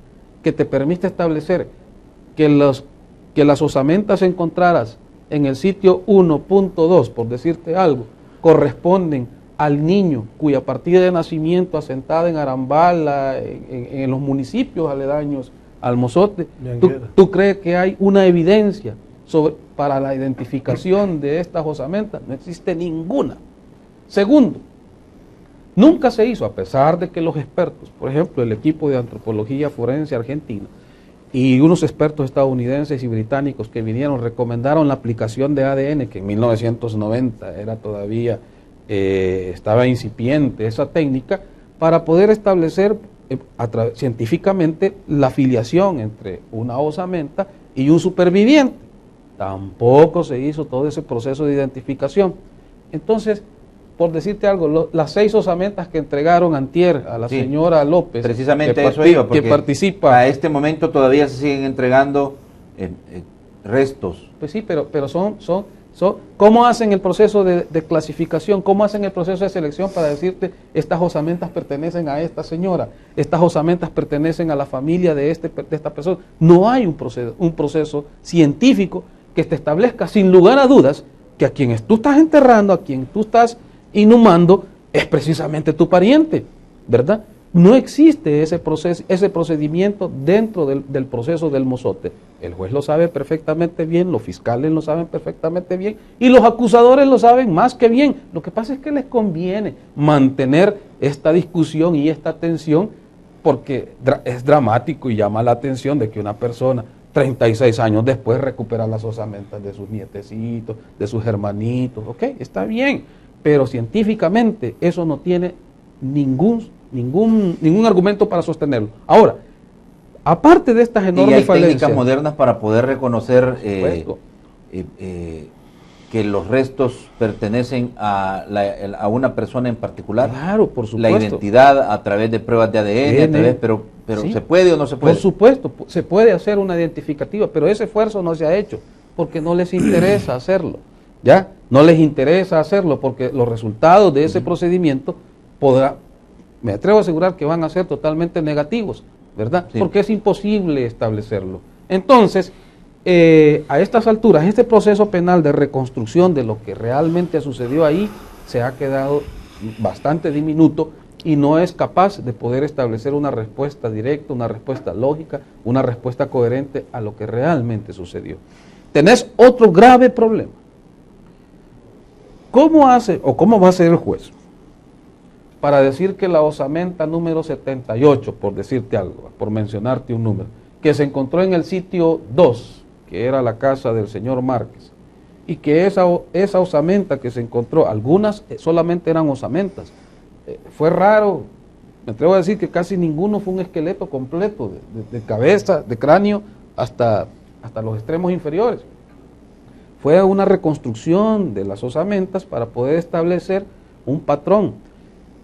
que te permite establecer que las osamentas encontradas en el sitio 1.2, por decirte algo, corresponden al niño cuya partida de nacimiento asentada en Arambala, en los municipios aledaños al Mozote? ¿Tú crees que hay una evidencia para la identificación de estas osamentas? No existe ninguna. Segundo, nunca se hizo, a pesar de que los expertos, por ejemplo, el equipo de antropología forense argentina y unos expertos estadounidenses y británicos que vinieron, recomendaron la aplicación de ADN, que en 1990 era todavía, estaba incipiente esa técnica, para poder establecer científicamente la filiación entre una osamenta y un superviviente. Tampoco se hizo todo ese proceso de identificación. Entonces, por decirte algo, las 6 osamentas que entregaron antier a la señora López, precisamente eso iba, porque que participa, a este momento todavía se siguen entregando restos. Pues sí, pero ¿cómo hacen el proceso de clasificación? ¿Cómo hacen el proceso de selección para decirte estas osamentas pertenecen a esta señora, estas osamentas pertenecen a la familia de esta persona? No hay un proceso científico que te establezca sin lugar a dudas que a quien tú estás enterrando, a quien tú estás inhumando, es precisamente tu pariente, ¿verdad? No existe ese procedimiento dentro del proceso del mozote. El juez lo sabe perfectamente bien, los fiscales lo saben perfectamente bien y los acusadores lo saben más que bien. Lo que pasa es que les conviene mantener esta discusión y esta tensión porque es dramático y llama la atención de que una persona 36 años después recupera las osamentas de sus nietecitos, de sus hermanitos. Ok, está bien, pero científicamente eso no tiene ningún argumento para sostenerlo. Ahora, aparte de estas enormes falencias... ¿Y hay técnicas modernas para poder reconocer que los restos pertenecen a una persona en particular? Claro, por supuesto. La identidad a través de pruebas de ADN, pero sí. ¿Se puede o no se puede? Por supuesto, se puede hacer una identificativa, pero ese esfuerzo no se ha hecho porque no les interesa hacerlo. ¿Ya? No les interesa hacerlo porque los resultados de ese procedimiento me atrevo a asegurar que van a ser totalmente negativos, ¿verdad? Sí. Porque es imposible establecerlo. Entonces, a estas alturas, este proceso penal de reconstrucción de lo que realmente sucedió ahí se ha quedado bastante diminuto y no es capaz de poder establecer una respuesta directa, una respuesta lógica, una respuesta coherente a lo que realmente sucedió. Tenés otro grave problema. ¿Cómo va a hacer el juez para decir que la osamenta número 78, por decirte algo, por mencionarte un número, que se encontró en el sitio 2, que era la casa del señor Márquez, y que esa osamenta que se encontró, algunas solamente eran osamentas, fue raro, me atrevo a decir que casi ninguno fue un esqueleto completo, de cabeza, de cráneo, hasta los extremos inferiores. Fue una reconstrucción de las osamentas para poder establecer un patrón.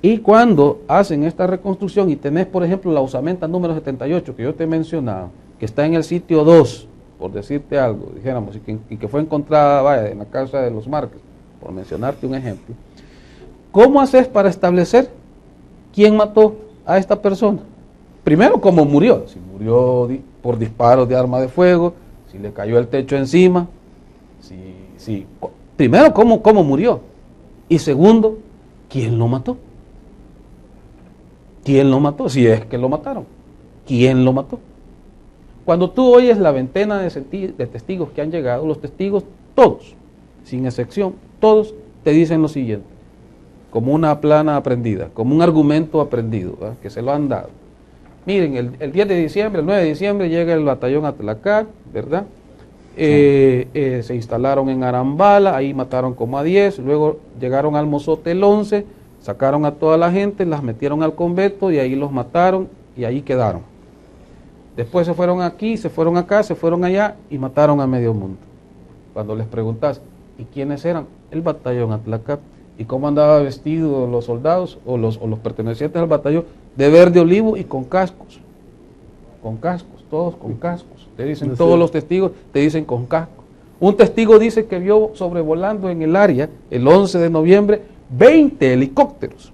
Y cuando hacen esta reconstrucción y tenés, por ejemplo, la osamenta número 78 que yo te he mencionado, que está en el sitio 2, por decirte algo, dijéramos, y que fue encontrada, en la casa de los Márquez, por mencionarte un ejemplo, ¿cómo haces para establecer quién mató a esta persona? Primero, ¿cómo murió? Si murió por disparos de arma de fuego, si le cayó el techo encima, primero, ¿cómo murió? Y segundo, ¿quién lo mató? ¿Quién lo mató? Si es que lo mataron. ¿Quién lo mató? Cuando tú oyes la veintena de testigos que han llegado, los testigos, todos, sin excepción, todos te dicen lo siguiente, como una plana aprendida, como un argumento aprendido, ¿verdad? Que se lo han dado. Miren, el 10 de diciembre, el 9 de diciembre llega el batallón Atlacac, ¿verdad? Se instalaron en Arambala, ahí mataron como a 10, luego llegaron al Mozote el 11, sacaron a toda la gente, las metieron al convento y ahí los mataron y ahí quedaron. Después se fueron aquí, se fueron acá, se fueron allá y mataron a medio mundo. Cuando les preguntas, ¿y quiénes eran? El batallón Atlacac. ¿Y cómo andaba vestidos los soldados o los pertenecientes al batallón? De verde olivo y con cascos. Con cascos, todos con cascos. Te dicen, todos los testigos te dicen con casco. Un testigo dice que vio sobrevolando en el área, el 11 de noviembre, 20 helicópteros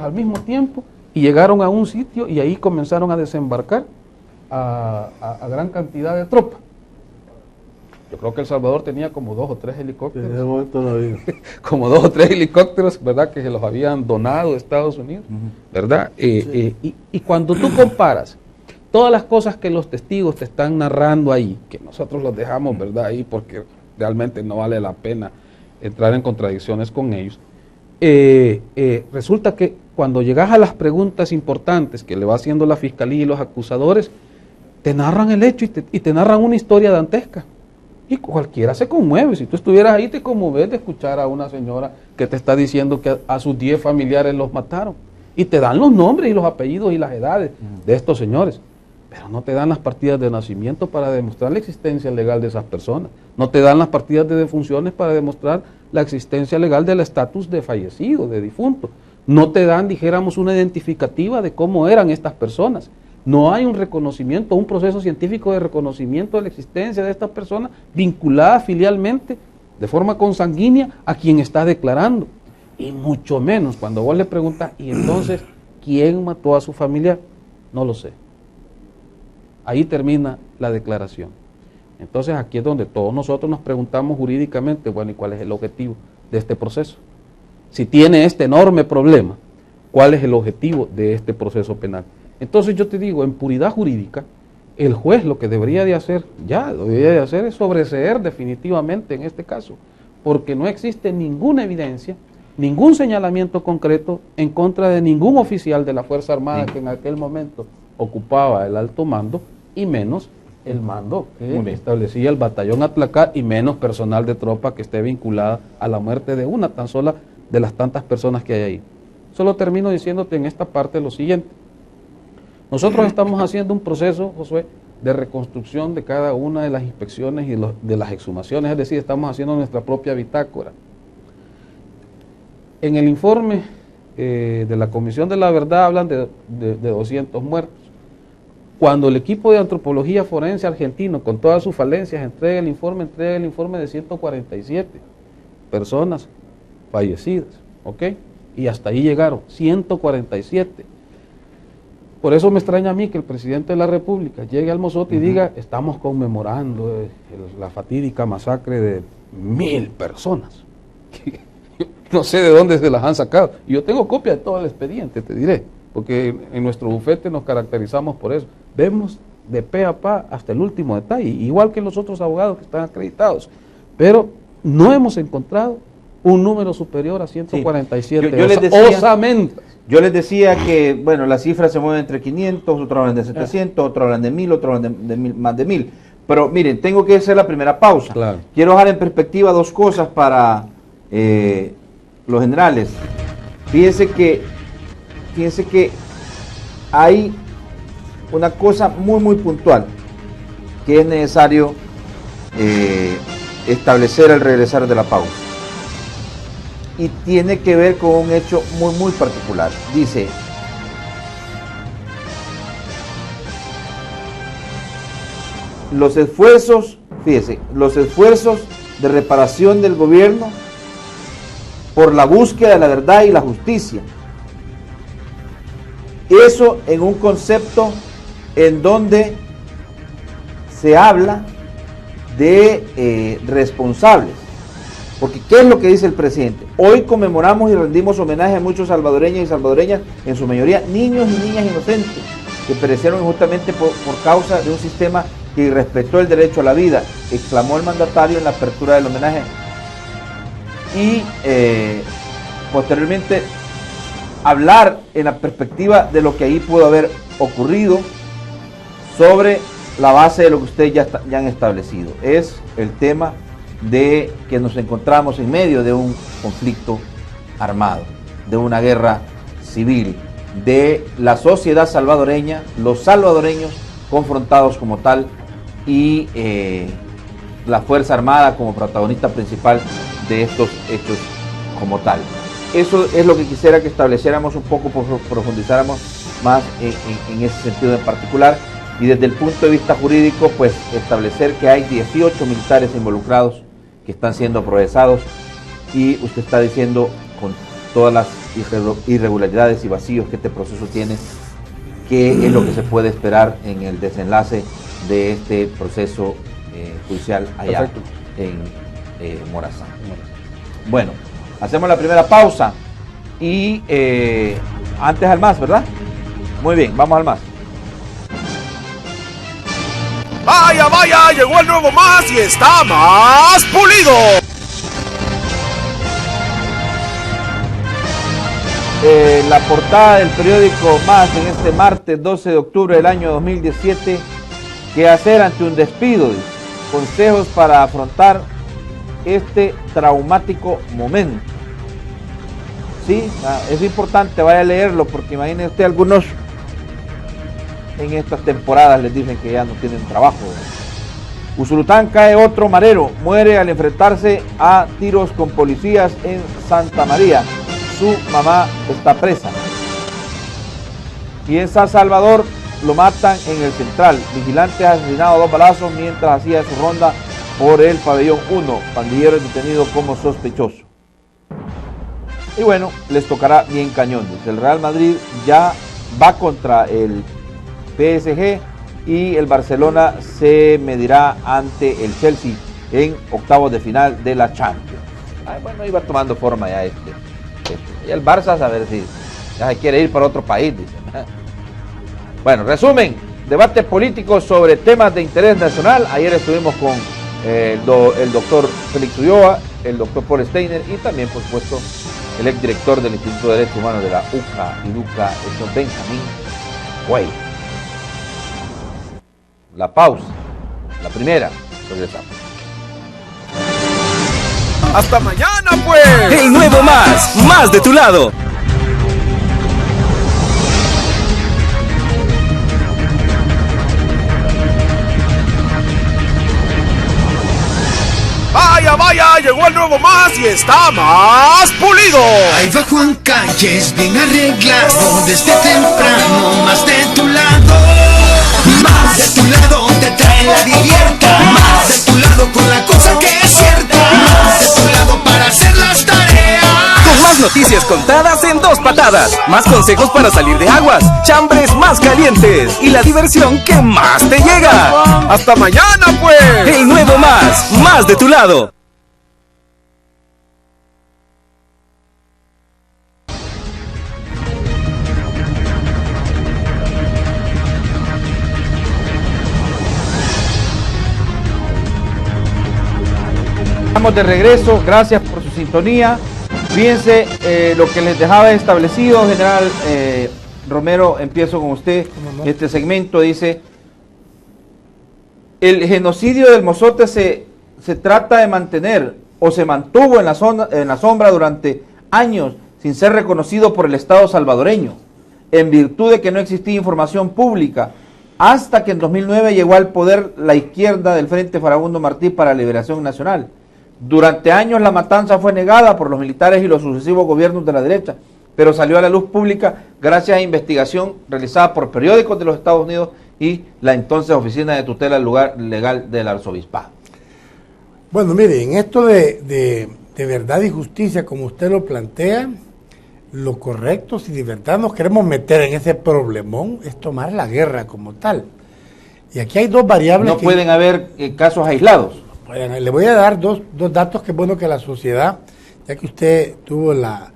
al mismo tiempo, y llegaron a un sitio y ahí comenzaron a desembarcar a gran cantidad de tropas. Yo creo que El Salvador tenía como 2 o 3 helicópteros. En ese momento no había. Como 2 o 3 helicópteros, ¿verdad? Que se los habían donado Estados Unidos, ¿verdad? Sí. Y cuando tú comparas todas las cosas que los testigos te están narrando ahí, que nosotros los dejamos, ¿verdad? Ahí porque realmente no vale la pena entrar en contradicciones con ellos, resulta que cuando llegas a las preguntas importantes que le va haciendo la fiscalía y los acusadores, te narran el hecho y te narran una historia dantesca. Y cualquiera se conmueve. Si tú estuvieras ahí, te conmueves de escuchar a una señora que te está diciendo que a sus 10 familiares los mataron. Y te dan los nombres y los apellidos y las edades de estos señores. Pero no te dan las partidas de nacimiento para demostrar la existencia legal de esas personas. No te dan las partidas de defunciones para demostrar la existencia legal del estatus de fallecido, de difunto. No te dan, dijéramos, una identificativa de cómo eran estas personas. No hay un reconocimiento, un proceso científico de reconocimiento de la existencia de esta persona vinculada filialmente, de forma consanguínea, a quien está declarando. Y mucho menos cuando vos le preguntas, ¿y entonces quién mató a su familiar? No lo sé. Ahí termina la declaración. Entonces aquí es donde todos nosotros nos preguntamos jurídicamente, bueno, ¿y cuál es el objetivo de este proceso? Si tiene este enorme problema, ¿cuál es el objetivo de este proceso penal? Entonces yo te digo, en puridad jurídica, el juez lo que debería de hacer, es sobreseer definitivamente en este caso, porque no existe ninguna evidencia, ningún señalamiento concreto en contra de ningún oficial de la Fuerza Armada que en aquel momento ocupaba el alto mando, y menos el mando que establecía el batallón Atlacá, y menos personal de tropa que esté vinculada a la muerte de una tan sola de las tantas personas que hay ahí. Solo termino diciéndote en esta parte lo siguiente. Nosotros estamos haciendo un proceso, Josué, de reconstrucción de cada una de las inspecciones y de las exhumaciones, es decir, estamos haciendo nuestra propia bitácora. En el informe de la Comisión de la Verdad hablan de 200 muertos. Cuando el equipo de antropología forense argentino, con todas sus falencias, entrega el informe de 147 personas fallecidas, ¿ok? Y hasta ahí llegaron, 147. Por eso me extraña a mí que el presidente de la República llegue al Mozote y diga, estamos conmemorando la fatídica masacre de 1000 personas. No sé de dónde se las han sacado. Y yo tengo copia de todo el expediente, te diré, porque en nuestro bufete nos caracterizamos por eso. Vemos de pe a pa hasta el último detalle, igual que los otros abogados que están acreditados. Pero no hemos encontrado un número superior a 147. Sí. Yo les decía que, bueno, las cifras se mueven entre 500, otros hablan de 700, otros hablan de 1000, otros hablan de más de 1000. Pero miren, tengo que hacer la primera pausa. Claro. Quiero dejar en perspectiva dos cosas para los generales. Fíjense que hay una cosa muy puntual que es necesario establecer al regresar de la pausa. Y tiene que ver con un hecho muy particular. Dice: los esfuerzos, fíjese, los esfuerzos de reparación del gobierno por la búsqueda de la verdad y la justicia. Eso en un concepto en donde se habla de responsables. Porque ¿qué es lo que dice el presidente? Hoy conmemoramos y rendimos homenaje a muchos salvadoreños y salvadoreñas, en su mayoría niños y niñas inocentes, que perecieron injustamente por causa de un sistema que irrespetó el derecho a la vida, exclamó el mandatario en la apertura del homenaje. Y posteriormente hablar en la perspectiva de lo que ahí pudo haber ocurrido sobre la base de lo que ustedes ya han establecido. Es el tema de que nos encontramos en medio de un conflicto armado, de una guerra civil, de la sociedad salvadoreña, los salvadoreños confrontados como tal, y la Fuerza Armada como protagonista principal de estos hechos como tal. Eso es lo que quisiera que estableciéramos un poco, profundizáramos más en ese sentido en particular, y desde el punto de vista jurídico, pues establecer que hay 18 militares involucrados que están siendo procesados, y usted está diciendo con todas las irregularidades y vacíos que este proceso tiene, qué es lo que se puede esperar en el desenlace de este proceso judicial allá en Morazán. Bueno, hacemos la primera pausa y antes al más, ¿verdad? Muy bien, vamos al más. Vaya, llegó el nuevo más y está más pulido. La portada del periódico Más en este martes 12 de octubre del año 2017. ¿Qué hacer ante un despido? Consejos para afrontar este traumático momento. Sí, es importante, vaya a leerlo, porque imagine usted, algunos en estas temporadas les dicen que ya no tienen trabajo. Usulután cae otro marero, muere al enfrentarse a tiros con policías en Santa María. Su mamá está presa. Y en San Salvador lo matan en el Central. Vigilante asesinado a 2 balazos mientras hacía su ronda por el pabellón 1. Pandillero detenido como sospechoso. Y bueno, les tocará bien cañón. El Real Madrid ya va contra el PSG y el Barcelona se medirá ante el Chelsea en octavos de final de la Champions. Bueno, iba tomando forma ya y el Barça a ver si ya se quiere ir para otro país, dice. Bueno, resumen, debate político sobre temas de interés nacional. Ayer estuvimos con el doctor Félix Ulloa, el doctor Paul Steiner y también, por supuesto, el exdirector del Instituto de Derechos Humanos de la UCA y LUCA, el señor Benjamín Güey. La pausa, la primera, regresamos. ¡Hasta mañana, pues! El nuevo más de tu lado. ¡Vaya, vaya! Llegó el nuevo más y está más pulido. Ahí va Juan Calles, bien arreglado, desde temprano, más de tu lado. Más de tu lado te trae la divierta. Más de tu lado con la cosa que es cierta. Más de tu lado para hacer las tareas. Con más noticias contadas en 2 patadas. Más consejos para salir de aguas. Chambres más calientes. Y la diversión que más te llega. ¡Hasta mañana, pues! El nuevo más de tu lado. Estamos de regreso, gracias por su sintonía. Fíjense lo que les dejaba establecido, general Romero, empiezo con usted. Este segmento dice: el genocidio del Mozote se trata de mantener o se mantuvo en la sombra durante años sin ser reconocido por el Estado salvadoreño, en virtud de que no existía información pública, hasta que en 2009 llegó al poder la izquierda del Frente Farabundo Martí para la Liberación Nacional. Durante años la matanza fue negada por los militares y los sucesivos gobiernos de la derecha, pero salió a la luz pública gracias a investigación realizada por periódicos de los Estados Unidos y la entonces Oficina de Tutela Legal del Arzobispado. Bueno, mire, en esto de verdad y justicia, como usted lo plantea, lo correcto, si de verdad nos queremos meter en ese problemón, es tomar la guerra como tal. Y aquí hay 2 variables. No pueden haber casos aislados. Bueno, le voy a dar dos datos que es bueno que la sociedad, ya que usted tuvo la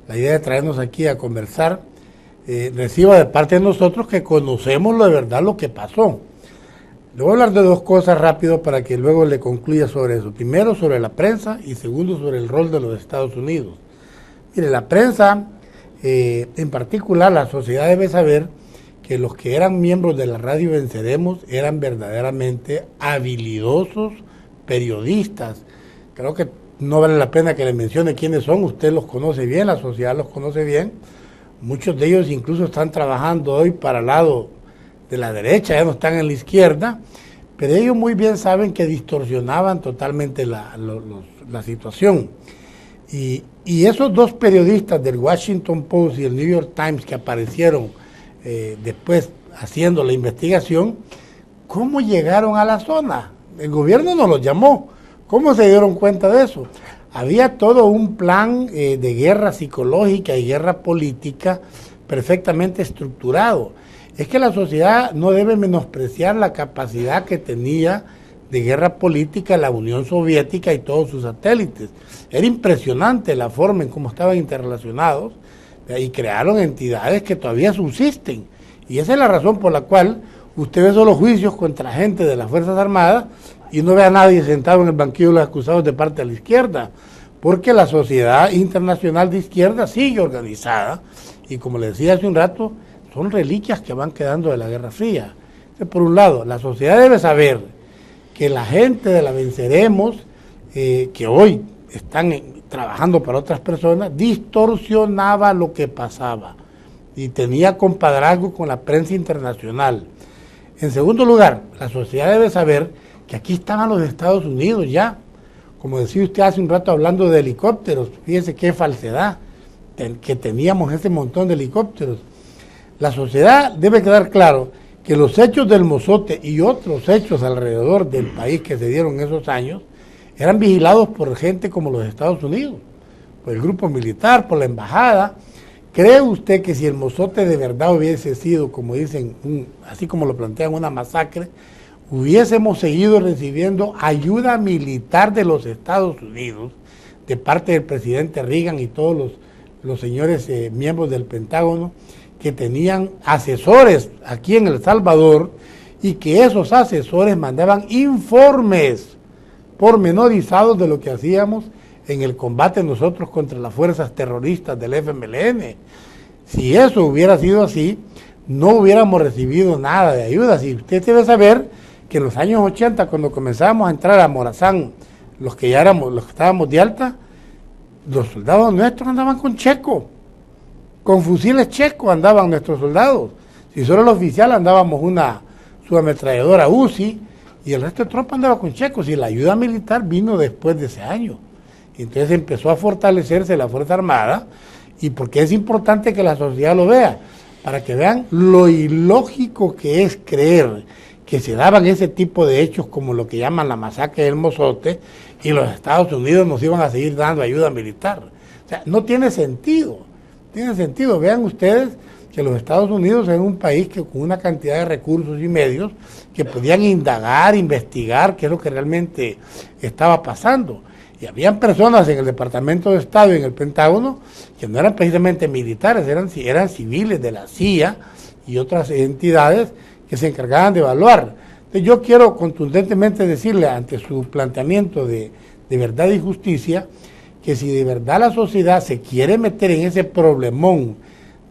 idea de traernos aquí a conversar, reciba de parte de nosotros que conocemos de verdad lo que pasó. Le voy a hablar de 2 cosas rápido para que luego le concluya sobre eso. Primero, sobre la prensa y segundo, sobre el rol de los Estados Unidos. Mire, la prensa, en particular la sociedad debe saber que los que eran miembros de la radio Venceremos eran verdaderamente habilidosos periodistas. Creo que no vale la pena que le mencione quiénes son, usted los conoce bien, la sociedad los conoce bien. Muchos de ellos incluso están trabajando hoy para el lado de la derecha, ya no están en la izquierda, pero ellos muy bien saben que distorsionaban totalmente la situación. Y esos 2 periodistas del Washington Post y el New York Times que aparecieron después haciendo la investigación, ¿cómo llegaron a la zona? El gobierno no los llamó. ¿Cómo se dieron cuenta de eso? Había todo un plan de guerra psicológica y guerra política perfectamente estructurado. Es que la sociedad no debe menospreciar la capacidad que tenía de guerra política la Unión Soviética y todos sus satélites. Era impresionante la forma en cómo estaban interrelacionados y crearon entidades que todavía subsisten. Y esa es la razón por la cual usted ve solo juicios contra gente de las Fuerzas Armadas y no ve a nadie sentado en el banquillo de los acusados de parte de la izquierda, porque la sociedad internacional de izquierda sigue organizada y, como le decía hace un rato, son reliquias que van quedando de la Guerra Fría. Entonces, por un lado, la sociedad debe saber que la gente de la Venceremos, que hoy están trabajando para otras personas, distorsionaba lo que pasaba y tenía compadrazgo con la prensa internacional. En segundo lugar, la sociedad debe saber que aquí estaban los Estados Unidos ya. Como decía usted hace un rato hablando de helicópteros, fíjese qué falsedad, que teníamos ese montón de helicópteros. La sociedad debe quedar claro que los hechos del Mozote y otros hechos alrededor del país que se dieron en esos años eran vigilados por gente como los Estados Unidos, por el grupo militar, por la embajada. ¿Cree usted que si el Mozote de verdad hubiese sido, como dicen, así como lo plantean, una masacre, hubiésemos seguido recibiendo ayuda militar de los Estados Unidos, de parte del presidente Reagan y todos los señores miembros del Pentágono, que tenían asesores aquí en El Salvador, y que esos asesores mandaban informes pormenorizados de lo que hacíamos en el combate nosotros contra las fuerzas terroristas del FMLN? Si eso hubiera sido así, no hubiéramos recibido nada de ayuda. Si usted debe saber que en los años 80, cuando comenzábamos a entrar a Morazán, los que estábamos de alta, los soldados nuestros andaban con checo, con fusiles checos andaban nuestros soldados. Si solo el oficial andábamos una subametralladora UCI, y el resto de tropa andaba con checos, y la ayuda militar vino después de ese año. Y entonces empezó a fortalecerse la Fuerza Armada, y porque es importante que la sociedad lo vea, para que vean lo ilógico que es creer que se daban ese tipo de hechos como lo que llaman la masacre del Mozote, y los Estados Unidos nos iban a seguir dando ayuda militar. O sea, no tiene sentido. Tiene sentido. Vean ustedes que los Estados Unidos es un país que con una cantidad de recursos y medios que podían indagar, investigar qué es lo que realmente estaba pasando. Y habían personas en el Departamento de Estado y en el Pentágono que no eran precisamente militares, eran civiles de la CIA y otras entidades que se encargaban de evaluar. Entonces yo quiero contundentemente decirle ante su planteamiento de verdad y justicia, que si de verdad la sociedad se quiere meter en ese problemón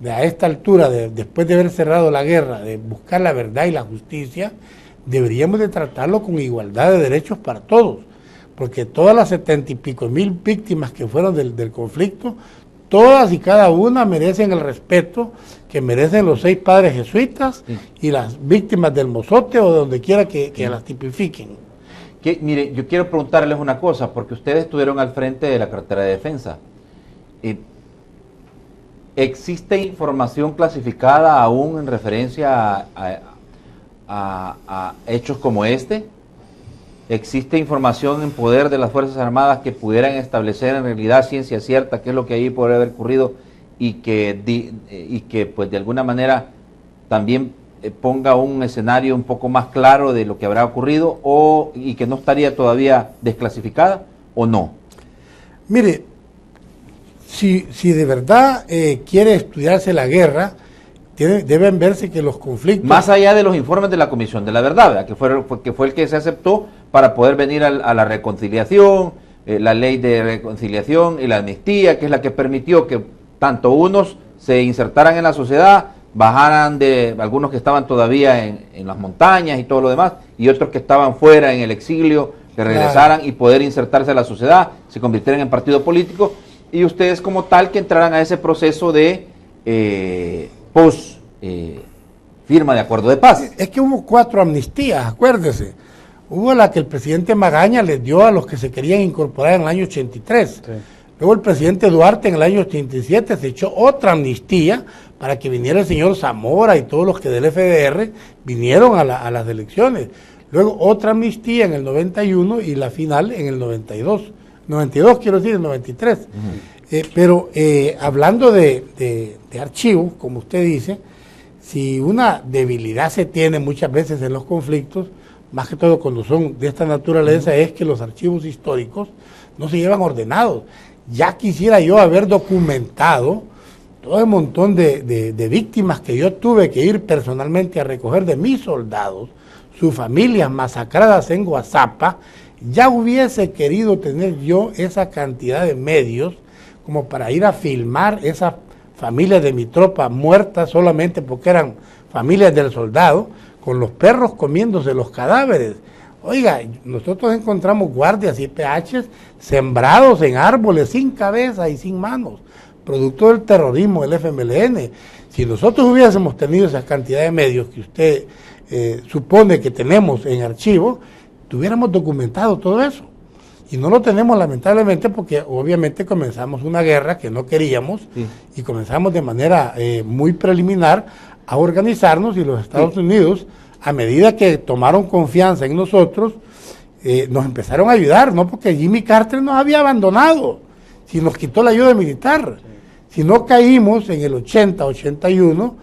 a esta altura, después de haber cerrado la guerra, de buscar la verdad y la justicia, deberíamos de tratarlo con igualdad de derechos para todos, porque todas las 70 y pico mil víctimas que fueron del conflicto, todas y cada una merecen el respeto que merecen los 6 padres jesuitas y las víctimas del Mozote o de donde quiera que las tipifiquen. Mire, yo quiero preguntarles una cosa, porque ustedes estuvieron al frente de la cartera de defensa. ¿Existe información clasificada aún en referencia a hechos como este? ¿Existe información en poder de las Fuerzas Armadas que pudieran establecer en realidad ciencia cierta qué es lo que allí podría haber ocurrido y que pues de alguna manera también ponga un escenario un poco más claro de lo que habrá ocurrido y que no estaría todavía desclasificada o no? Mire, si de verdad quiere estudiarse la guerra, deben verse que los conflictos... Más allá de los informes de la Comisión de la Verdad, ¿verdad? Que fue el que se aceptó para poder venir a la reconciliación, la ley de reconciliación y la amnistía, que es la que permitió que tanto unos se insertaran en la sociedad, bajaran de algunos que estaban todavía en las montañas y todo lo demás, y otros que estaban fuera en el exilio, que regresaran y poder insertarse en la sociedad, se convirtieran en partido político, y ustedes como tal que entraran a ese proceso de firma de acuerdo de paz. Es que hubo 4 amnistías, acuérdese. Hubo la que el presidente Magaña les dio a los que se querían incorporar en el año 83. Sí. Luego el presidente Duarte en el año 87 se echó otra amnistía para que viniera el señor Zamora y todos los que del FDR vinieron a las elecciones. Luego otra amnistía en el 91 y la final en el 92. 92 quiero decir, el 93. Pero hablando de archivos, como usted dice, si una debilidad se tiene muchas veces en los conflictos, más que todo cuando son de esta naturaleza, es que los archivos históricos no se llevan ordenados. Ya quisiera yo haber documentado todo el montón de víctimas que yo tuve que ir personalmente a recoger de mis soldados, sus familias masacradas en Guazapa. Ya hubiese querido tener yo esa cantidad de medios como para ir a filmar esas familias de mi tropa muertas solamente porque eran familias del soldado, con los perros comiéndose los cadáveres. Oiga, nosotros encontramos guardias y PHs sembrados en árboles sin cabeza y sin manos, producto del terrorismo del FMLN. Si nosotros hubiésemos tenido esa cantidad de medios que usted supone que tenemos en archivo, tuviéramos documentado todo eso. Y no lo tenemos lamentablemente porque obviamente comenzamos una guerra que no queríamos y comenzamos de manera muy preliminar a organizarnos y los Estados Unidos, a medida que tomaron confianza en nosotros, nos empezaron a ayudar, no porque Jimmy Carter nos había abandonado, si nos quitó la ayuda militar. Si no caímos en el 80, 81,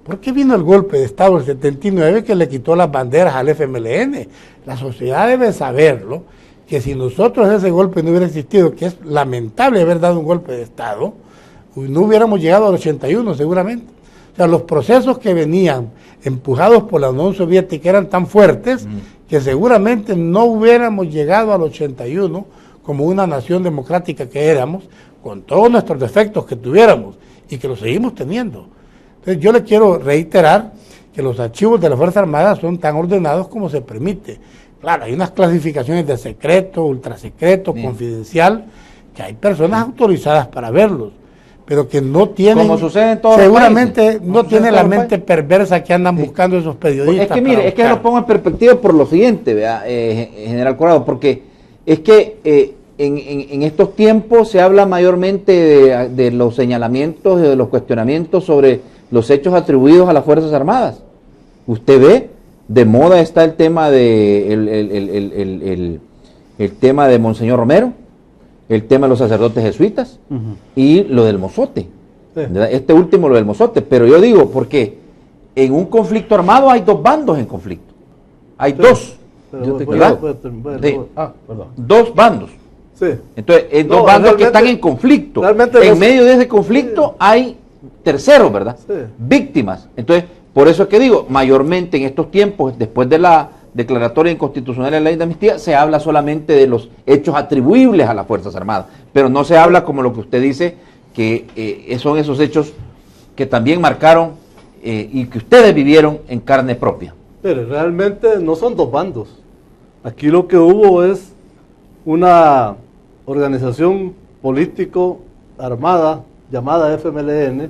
¿por qué vino el golpe de Estado del 79 que le quitó las banderas al FMLN? La sociedad debe saberlo, que si nosotros ese golpe no hubiera existido, que es lamentable haber dado un golpe de Estado, no hubiéramos llegado al 81 seguramente. O sea, los procesos que venían empujados por la Unión Soviética eran tan fuertes que seguramente no hubiéramos llegado al 81 como una nación democrática que éramos, con todos nuestros defectos que tuviéramos y que los seguimos teniendo. Entonces yo le quiero reiterar que los archivos de las Fuerzas Armadas son tan ordenados como se permite. Claro, hay unas clasificaciones de secreto, ultrasecreto, confidencial, que hay personas autorizadas para verlos, pero que no tienen, como sucede en todos seguramente los países, no tienen la mente perversa que andan buscando esos periodistas. Es que mire, es que lo pongo en perspectiva por lo siguiente, ¿verdad? General Corrado, porque es que en estos tiempos se habla mayormente de los señalamientos, de los cuestionamientos sobre los hechos atribuidos a las Fuerzas Armadas. Usted ve, de moda está el tema de el tema de Monseñor Romero, el tema de los sacerdotes jesuitas y lo del mozote. ¿Verdad? Este último, lo del mozote. Pero yo digo, porque en un conflicto armado hay dos bandos en conflicto. Hay dos. ¿Verdad? Dos bandos. Sí. Entonces, dos bandos que están en conflicto. En medio de ese conflicto hay terceros, ¿verdad? Sí. Víctimas. Entonces, por eso es que digo, mayormente en estos tiempos, después de la declaratoria inconstitucional de la ley de amnistía, se habla solamente de los hechos atribuibles a las Fuerzas Armadas, pero no se habla como lo que usted dice, que son esos hechos que también marcaron y que ustedes vivieron en carne propia. Pero realmente no son dos bandos. Aquí lo que hubo es una organización político armada llamada FMLN,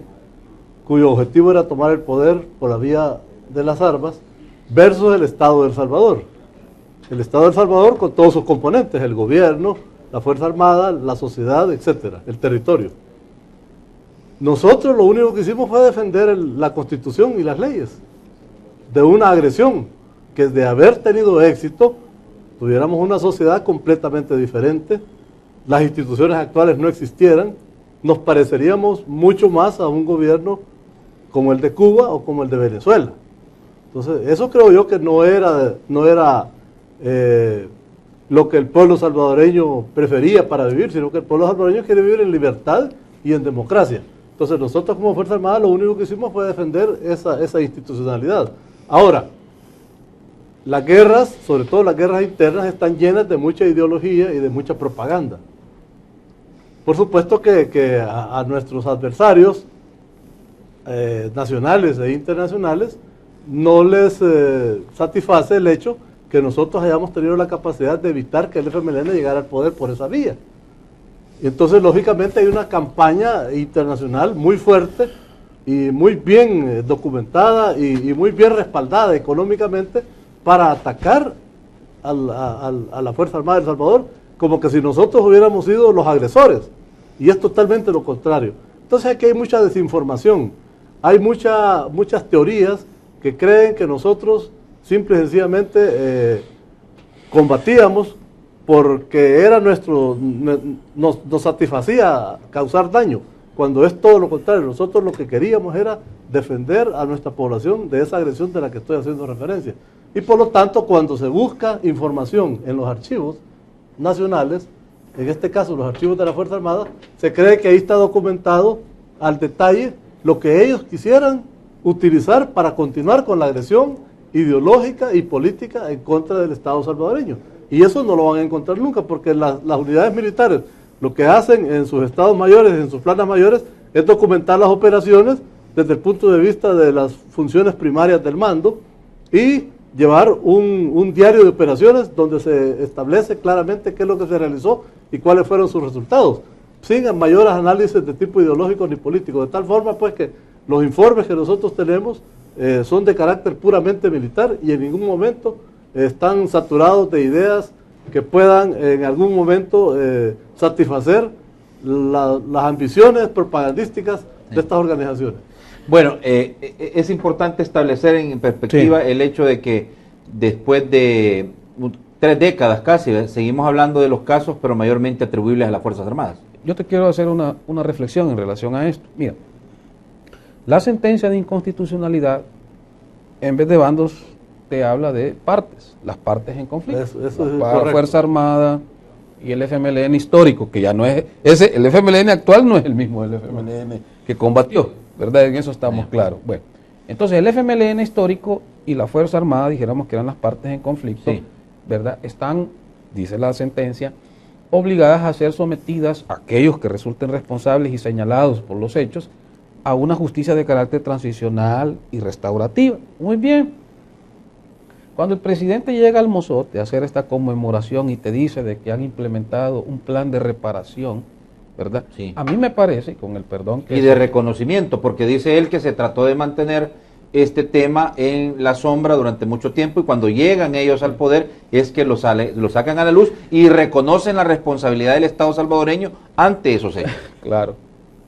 cuyo objetivo era tomar el poder por la vía de las armas, versus el Estado de El Salvador. El Estado de El Salvador con todos sus componentes, el gobierno, la Fuerza Armada, la sociedad, etcétera, el territorio. Nosotros lo único que hicimos fue defender la Constitución y las leyes de una agresión que, de haber tenido éxito, tuviéramos una sociedad completamente diferente, las instituciones actuales no existieran, nos pareceríamos mucho más a un gobierno como el de Cuba o como el de Venezuela. Entonces, eso creo yo que no era lo que el pueblo salvadoreño prefería para vivir, sino que el pueblo salvadoreño quiere vivir en libertad y en democracia. Entonces, nosotros como Fuerza Armada lo único que hicimos fue defender esa institucionalidad. Ahora, las guerras, sobre todo las guerras internas, están llenas de mucha ideología y de mucha propaganda. Por supuesto que a nuestros adversarios nacionales e internacionales no les satisface el hecho que nosotros hayamos tenido la capacidad de evitar que el FMLN llegara al poder por esa vía. Y entonces, lógicamente, hay una campaña internacional muy fuerte y muy bien documentada y muy bien respaldada económicamente para atacar a la Fuerza Armada de El Salvador, como que si nosotros hubiéramos sido los agresores. Y es totalmente lo contrario. Entonces aquí hay mucha desinformación, hay muchas teorías que creen que nosotros simple y sencillamente combatíamos porque era nos satisfacía causar daño, cuando es todo lo contrario. Nosotros lo que queríamos era defender a nuestra población de esa agresión de la que estoy haciendo referencia. Y por lo tanto, cuando se busca información en los archivos nacionales, en este caso los archivos de la Fuerza Armada, se cree que ahí está documentado al detalle lo que ellos quisieran utilizar para continuar con la agresión ideológica y política en contra del Estado salvadoreño. Y eso no lo van a encontrar nunca, porque las unidades militares lo que hacen en sus estados mayores, en sus planas mayores, es documentar las operaciones desde el punto de vista de las funciones primarias del mando y llevar un diario de operaciones donde se establece claramente qué es lo que se realizó y cuáles fueron sus resultados, sin mayores análisis de tipo ideológico ni político, de tal forma pues que los informes que nosotros tenemos son de carácter puramente militar y en ningún momento están saturados de ideas que puedan en algún momento satisfacer las ambiciones propagandísticas de estas organizaciones. Bueno, es importante establecer en perspectiva el hecho de que después de 3 décadas casi, seguimos hablando de los casos, pero mayormente atribuibles a las Fuerzas Armadas. Yo te quiero hacer una reflexión en relación a esto. Mira, la sentencia de inconstitucionalidad, en vez de bandos, te habla de partes, las partes en conflicto. Eso es La correcto. Fuerza Armada y el FMLN histórico, que ya no es, el FMLN actual no es el mismo del FMLN que combatió, ¿verdad? En eso estamos claros. Bueno, entonces el FMLN histórico y la Fuerza Armada, dijéramos que eran las partes en conflicto, Sí. ¿verdad? Están, dice la sentencia, obligadas a ser sometidas, aquellos que resulten responsables y señalados por los hechos, a una justicia de carácter transicional y restaurativa. Muy bien. Cuando el presidente llega al Mozote a hacer esta conmemoración y te dice de que han implementado un plan de reparación, ¿verdad? Sí. A mí me parece, con el perdón que... Y de reconocimiento, porque dice él que se trató de mantener este tema en la sombra durante mucho tiempo y cuando llegan ellos al poder es que lo sacan a la luz y reconocen la responsabilidad del Estado salvadoreño ante esos hechos. Claro,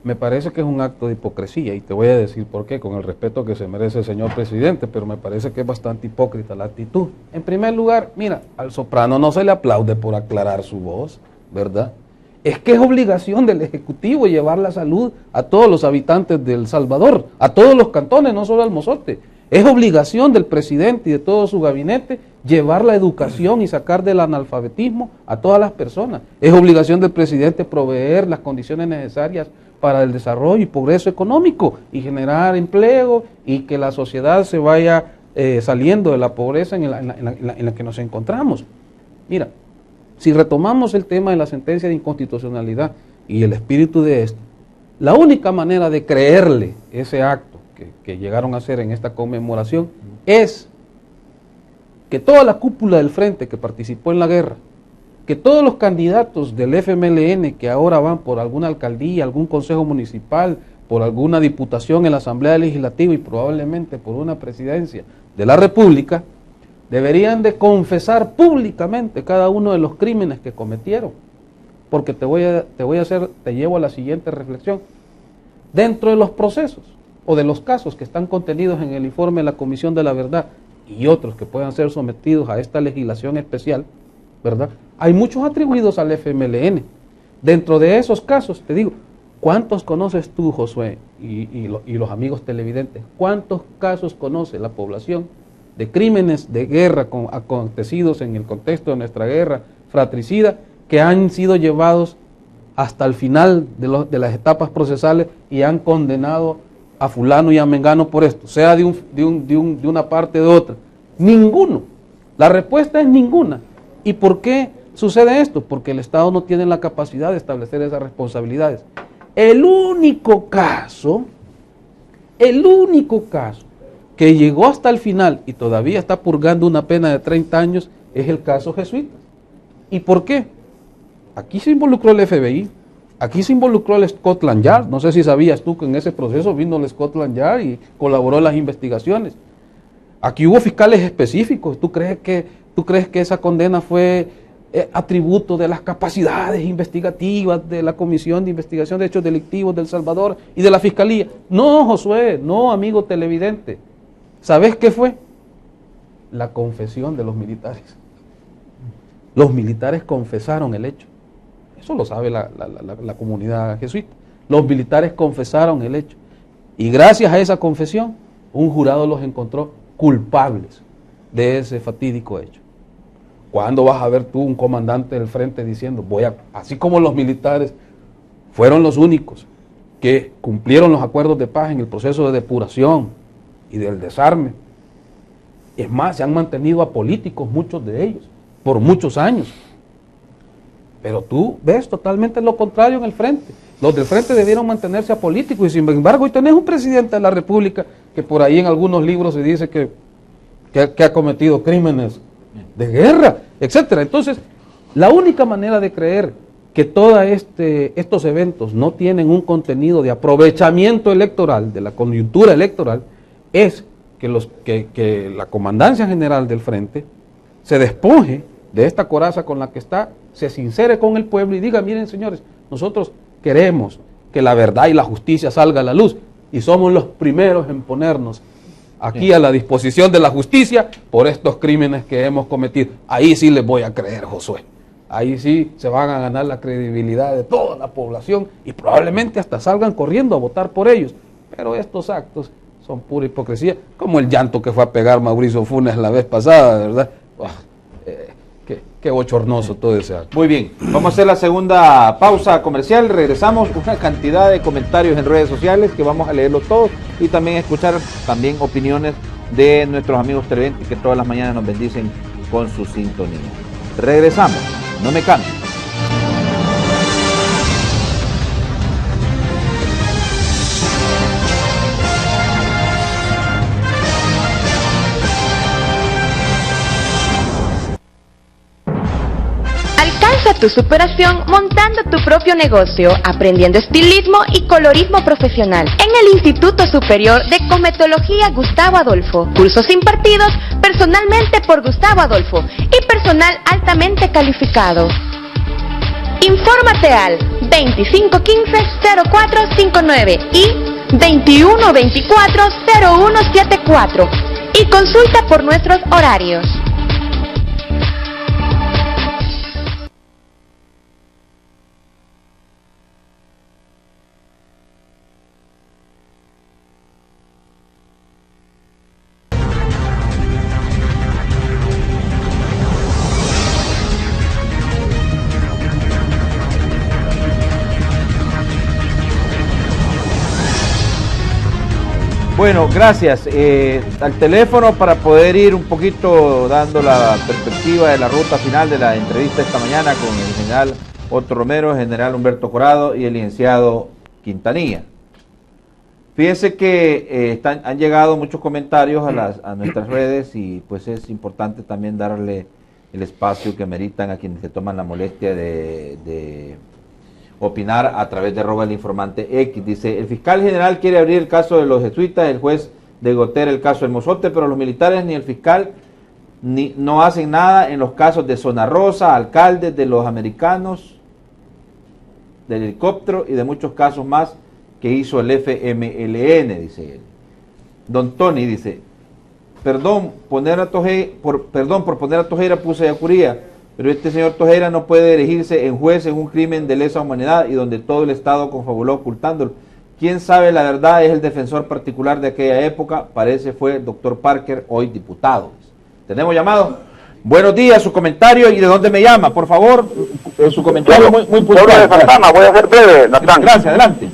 me parece que es un acto de hipocresía y te voy a decir por qué, con el respeto que se merece el señor presidente, pero me parece que es bastante hipócrita la actitud. En primer lugar, mira, al soprano no se le aplaude por aclarar su voz, ¿verdad? Es que es obligación del Ejecutivo llevar la salud a todos los habitantes de El Salvador, a todos los cantones, no solo al Mozote. Es obligación del presidente y de todo su gabinete llevar la educación y sacar del analfabetismo a todas las personas. Es obligación del presidente proveer las condiciones necesarias para el desarrollo y progreso económico y generar empleo y que la sociedad se vaya saliendo de la pobreza en la que nos encontramos. Mira, si retomamos el tema de la sentencia de inconstitucionalidad y el espíritu de esto, la única manera de creerle ese acto que llegaron a hacer en esta conmemoración es que toda la cúpula del frente que participó en la guerra, que todos los candidatos del FMLN que ahora van por alguna alcaldía, algún consejo municipal, por alguna diputación en la Asamblea Legislativa y probablemente por una presidencia de la República, deberían de confesar públicamente cada uno de los crímenes que cometieron. Porque te llevo a la siguiente reflexión. Dentro de los procesos o de los casos que están contenidos en el informe de la Comisión de la Verdad y otros que puedan ser sometidos a esta legislación especial, ¿verdad? Hay muchos atribuidos al FMLN. Dentro de esos casos, te digo, ¿cuántos conoces tú, Josué, y los amigos televidentes? ¿Cuántos casos conoce la población de crímenes de guerra acontecidos en el contexto de nuestra guerra fratricida que han sido llevados hasta el final de las etapas procesales y han condenado a fulano y a mengano por esto, sea de una parte o de otra? Ninguno. La respuesta es ninguna. ¿Y por qué sucede esto? Porque el Estado no tiene la capacidad de establecer esas responsabilidades. El único caso que llegó hasta el final y todavía está purgando una pena de 30 años es el caso Jesuitas. ¿Y por qué? Aquí se involucró el FBI, aquí se involucró el Scotland Yard. No sé si sabías tú que en ese proceso vino el Scotland Yard y colaboró en las investigaciones. Aquí hubo fiscales específicos. ¿Tú crees que esa condena fue atributo de las capacidades investigativas de la Comisión de Investigación de Hechos Delictivos de El Salvador y de la Fiscalía? No, Josué, no, amigo televidente. ¿Sabes qué fue? La confesión de los militares. Los militares confesaron el hecho. Eso lo sabe la comunidad jesuita. Los militares confesaron el hecho. Y gracias a esa confesión, un jurado los encontró culpables de ese fatídico hecho. ¿Cuándo vas a ver tú un comandante del frente diciendo, así como los militares fueron los únicos que cumplieron los acuerdos de paz en el proceso de depuración y del desarme? Es más, se han mantenido apolíticos muchos de ellos por muchos años. Pero tú ves totalmente lo contrario en el frente. Los del frente debieron mantenerse apolíticos y sin embargo hoy tenés un presidente de la República que por ahí en algunos libros se dice que ha cometido crímenes de guerra, etcétera. Entonces, la única manera de creer que todos estos eventos no tienen un contenido de aprovechamiento electoral, de la coyuntura electoral, es que la Comandancia General del Frente se despoje de esta coraza con la que está, se sincere con el pueblo y diga, miren señores, nosotros queremos que la verdad y la justicia salga a la luz, y somos los primeros en ponernos aquí a la disposición de la justicia por estos crímenes que hemos cometido. Ahí sí les voy a creer, Josué. Ahí sí se van a ganar la credibilidad de toda la población y probablemente hasta salgan corriendo a votar por ellos. Pero estos actos son pura hipocresía, como el llanto que fue a pegar Mauricio Funes la vez pasada, ¿verdad? Qué bochornoso todo ese acto. Muy bien, vamos a hacer la segunda pausa comercial. Regresamos, una cantidad de comentarios en redes sociales que vamos a leerlos todos y también escuchar también opiniones de nuestros amigos televidentes que todas las mañanas nos bendicen con su sintonía. Regresamos, no me cambien. Alcanza tu superación montando tu propio negocio, aprendiendo estilismo y colorismo profesional en el Instituto Superior de Cosmetología Gustavo Adolfo. Cursos impartidos personalmente por Gustavo Adolfo y personal altamente calificado. Infórmate al 2515-0459 y 2124-0174 y consulta por nuestros horarios. Bueno, gracias. Al teléfono para poder ir un poquito dando la perspectiva de la ruta final de la entrevista esta mañana con el general Otto Romero, el general Humberto Corado y el licenciado Quintanilla. Fíjense que han llegado muchos comentarios a nuestras redes y pues es importante también darle el espacio que meritan a quienes se toman la molestia de opinar a través de @elinformante_x. Dice, el fiscal general quiere abrir el caso de los jesuitas, el juez de Gotera el caso del Mozote, pero los militares ni el fiscal no hacen nada en los casos de Zona Rosa, alcaldes de los americanos, del helicóptero y de muchos casos más que hizo el FMLN, dice él. Don Tony dice, perdón por poner a Tojera puse a Curía, pero este señor Tojera no puede elegirse en juez en un crimen de lesa humanidad y donde todo el Estado confabuló ocultándolo. ¿Quién sabe la verdad? Es el defensor particular de aquella época, parece fue el doctor Parker, hoy diputado. ¿Tenemos llamado? Buenos días, su comentario y de dónde me llama, por favor. Su comentario muy puntual. Voy a ser breve, Natán. Gracias, adelante.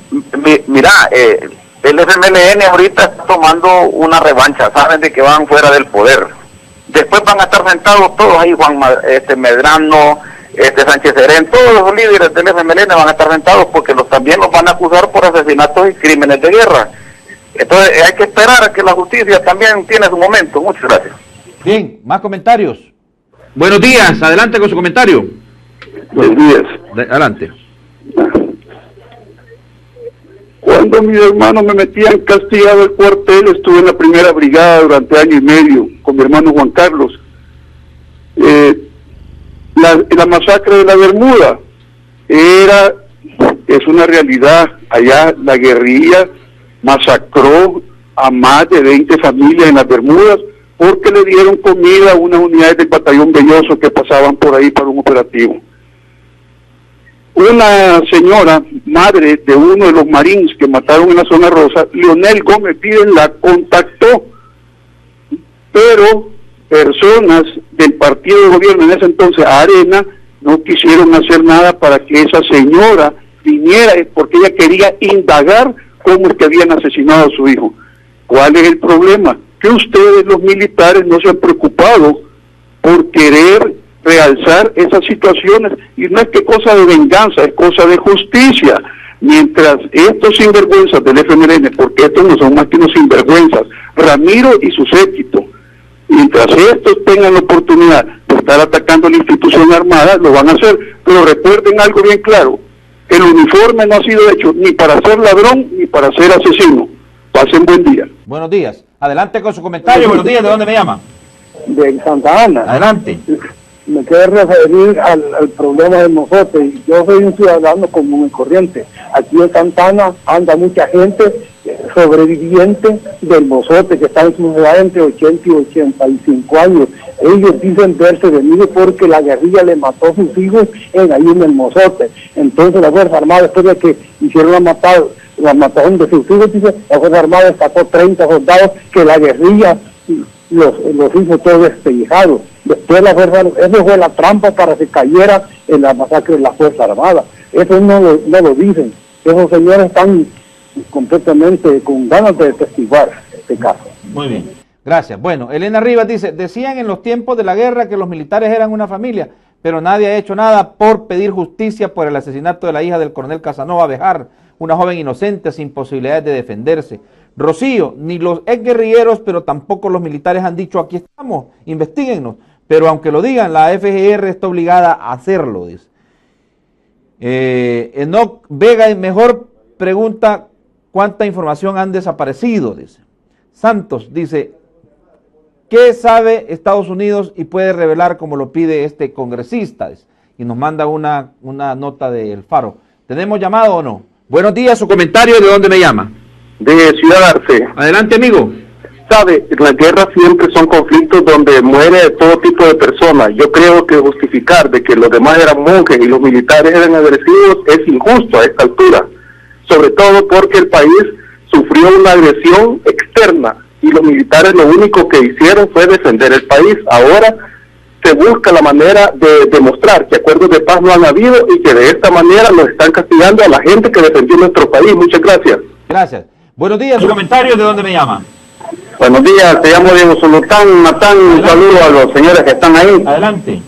Mira, el FMLN ahorita está tomando una revancha, saben de que van fuera del poder. Después van a estar sentados todos ahí, Juan Medrano, Sánchez Serén, todos los líderes del FMLN van a estar sentados porque también los van a acusar por asesinatos y crímenes de guerra. Entonces hay que esperar a que la justicia también tiene su momento. Muchas gracias. Bien, más comentarios. Buenos días, adelante con su comentario. Buenos días. Adelante. Cuando mis hermanos me metían castigado al cuartel, estuve en la primera brigada durante año y medio con mi hermano Juan Carlos. La masacre de la Bermuda es una realidad. Allá la guerrilla masacró a más de 20 familias en las Bermudas porque le dieron comida a unas unidades del batallón Belloso que pasaban por ahí para un operativo. Una señora, madre de uno de los marines que mataron en la Zona Rosa, Leonel Gómez Piden, la contactó, pero personas del partido de gobierno en ese entonces, Arena, no quisieron hacer nada para que esa señora viniera, porque ella quería indagar cómo es que habían asesinado a su hijo. ¿Cuál es el problema? Que ustedes, los militares, no se han preocupado por querer realzar esas situaciones, y no es que cosa de venganza, es cosa de justicia. Mientras estos sinvergüenzas del FMLN, porque estos no son más que unos sinvergüenzas, Ramiro y su séquito, mientras estos tengan la oportunidad de estar atacando la institución armada, lo van a hacer. Pero recuerden algo bien claro, el uniforme no ha sido hecho ni para ser ladrón ni para ser asesino. Pasen buen día. Buenos días, adelante con su comentario. Buenos días, ¿de dónde me llama? De Santa Ana. Adelante. me quiero referir al problema de nosotros. Yo soy un ciudadano común y corriente. Aquí en Santana anda mucha gente sobreviviente del mozote que están en su edad entre 80 y 85 años. Ellos dicen verse venidos porque la guerrilla le mató a sus hijos ahí en el mozote. Entonces la Fuerza Armada, después de que hicieron la mataron de sus hijos, dice, la Fuerza Armada sacó 30 soldados que la guerrilla los hizo todos despellejados. Después eso fue la trampa para que cayera en la masacre de la Fuerza Armada. Eso no lo dicen. Esos señores están completamente con ganas de testiguar este caso. Muy bien, gracias. Bueno, Elena Rivas dice, decían en los tiempos de la guerra que los militares eran una familia, pero nadie ha hecho nada por pedir justicia por el asesinato de la hija del coronel Casanova Bejar, una joven inocente sin posibilidades de defenderse. Rocío, ni los exguerrilleros, pero tampoco los militares han dicho, aquí estamos, investíguennos. Pero aunque lo digan, la FGR está obligada a hacerlo, dice. Enoc Vega, mejor pregunta, ¿cuánta información han desaparecido? Dice. Santos dice, ¿qué sabe Estados Unidos y puede revelar como lo pide este congresista? Dice. Y nos manda una nota del Faro. ¿Tenemos llamado o no? Buenos días, su comentario, ¿de dónde me llama? De Ciudad Arce. Adelante, amigo. Sabe, las guerras siempre son conflictos donde muere todo tipo de personas. Yo creo que justificar de que los demás eran monjes y los militares eran agresivos es injusto a esta altura. Sobre todo porque el país sufrió una agresión externa y los militares lo único que hicieron fue defender el país. Ahora se busca la manera de demostrar que acuerdos de paz no han habido y que de esta manera nos están castigando a la gente que defendió nuestro país. Muchas gracias. Gracias. Buenos días, su comentario, ¿de dónde me llama? Buenos días, te llamo Diego Zulután, Matán, un saludo a los señores que están ahí. Adelante.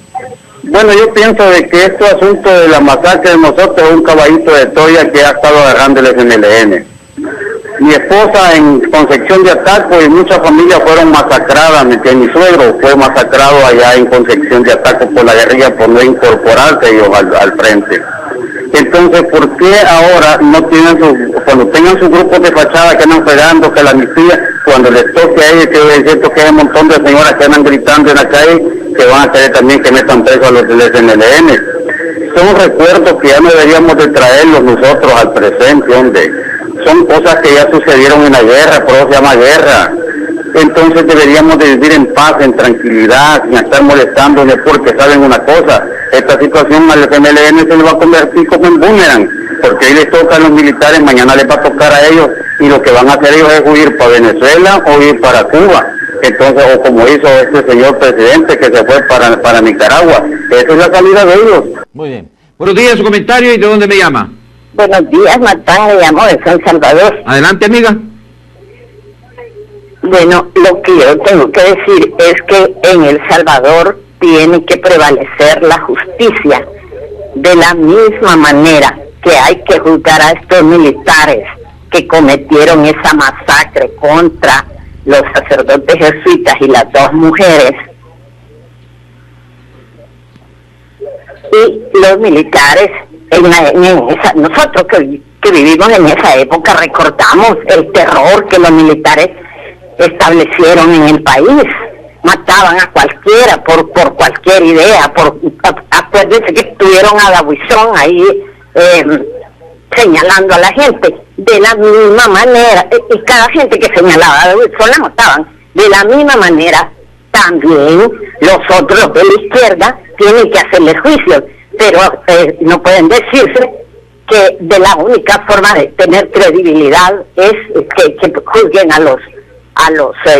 Bueno, yo pienso de que este asunto de la masacre de nosotros es un caballito de Troya que ha estado agarrando el FMLN. Mi esposa en Concepción de Ataco y muchas familias fueron masacradas, mi suegro fue masacrado allá en Concepción de Ataco por la guerrilla por no incorporarse ellos al frente. Entonces, ¿por qué ahora no tienen cuando tengan sus grupos de fachada que andan pegando, que la amnistía, cuando les toque a ellos, que es cierto que hay un montón de señoras que andan gritando en la calle, que van a querer también que metan preso a los del FMLN? Son recuerdos que ya no deberíamos de traerlos nosotros al presente, hombre. Son cosas que ya sucedieron en la guerra, por eso se llama guerra. Entonces deberíamos de vivir en paz, en tranquilidad, sin estar molestándoles, porque saben una cosa, esta situación al FMLN se le va a convertir como en boomerang, porque hoy les toca a los militares, mañana les va a tocar a ellos, y lo que van a hacer ellos es huir para Venezuela o ir para Cuba. Entonces, o como hizo este señor presidente que se fue para Nicaragua, esa es la salida de ellos. Muy bien. Buenos días, su comentario, ¿y de dónde me llama? Buenos días, Matán, me llamo de San Salvador. Adelante, amiga. Bueno, lo que yo tengo que decir es que en El Salvador tiene que prevalecer la justicia, de la misma manera que hay que juzgar a estos militares que cometieron esa masacre contra los sacerdotes jesuitas y las dos mujeres. Y los militares, nosotros que vivimos en esa época recordamos el terror que los militares establecieron en el país. Mataban a cualquiera por cualquier idea. Acuérdense que tuvieron a Dabuizón ahí señalando a la gente. De la misma manera, y cada gente que señalaba a Dabuizón la mataban. De la misma manera, también los otros de la izquierda tienen que hacerle juicio, pero no pueden decirse que de la única forma de tener credibilidad es que juzguen a los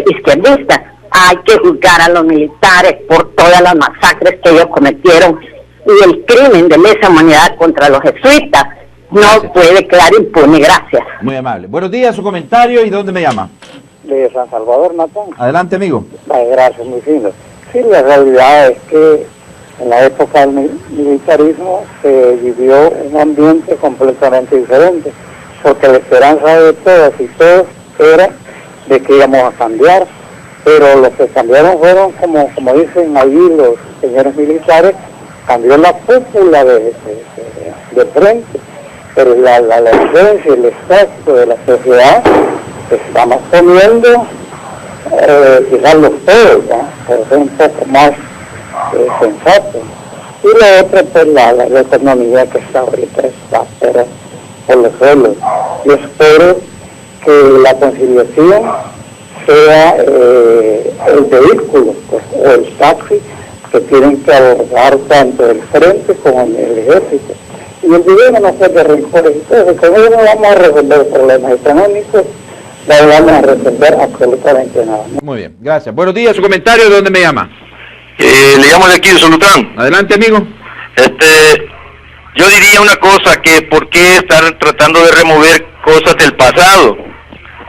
izquierdistas. Hay que juzgar a los militares por todas las masacres que ellos cometieron y el crimen de lesa humanidad contra los jesuitas no puede quedar impune. Gracias. Muy amable. Buenos días, su comentario, ¿y de dónde me llama? De San Salvador, Matán. Adelante, amigo. Gracias, muy fino. Sí, la realidad es que en la época del militarismo se vivió un ambiente completamente diferente, porque la esperanza de todas y todos era de que íbamos a cambiar, pero los que cambiaron fueron, como dicen ahí los señores militares, cambió la cúpula de frente, pero la esencia, el espectro de la sociedad, estamos comiendo quizás los todos, para ser un poco más sensato. esto. Y lo otro, pues la economía que está ahorita está, pero por los suelos. Yo espero que la conciliación sea el vehículo, pues, o el taxi, que tienen que abordar tanto el frente como el ejército. Y el gobierno no puede rencores. Entonces, con ello no vamos a resolver problemas económicos, no vamos a resolver absolutamente nada. Muy bien, gracias. Buenos días, su comentario, ¿de dónde me llama? Le llamo de aquí, de Solután. Adelante, amigo. Yo diría una cosa, que por qué estar tratando de remover cosas del pasado,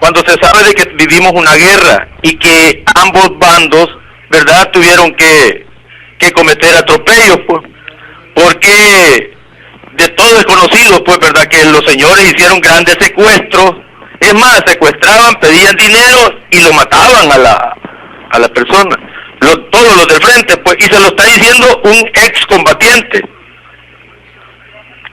cuando se sabe de que vivimos una guerra y que ambos bandos, ¿verdad?, tuvieron que cometer atropellos, pues, porque de todo es conocido, pues, ¿verdad?, que los señores hicieron grandes secuestros. Es más, secuestraban, pedían dinero y lo mataban a la persona. Todos los del frente, pues, y se lo está diciendo un excombatiente,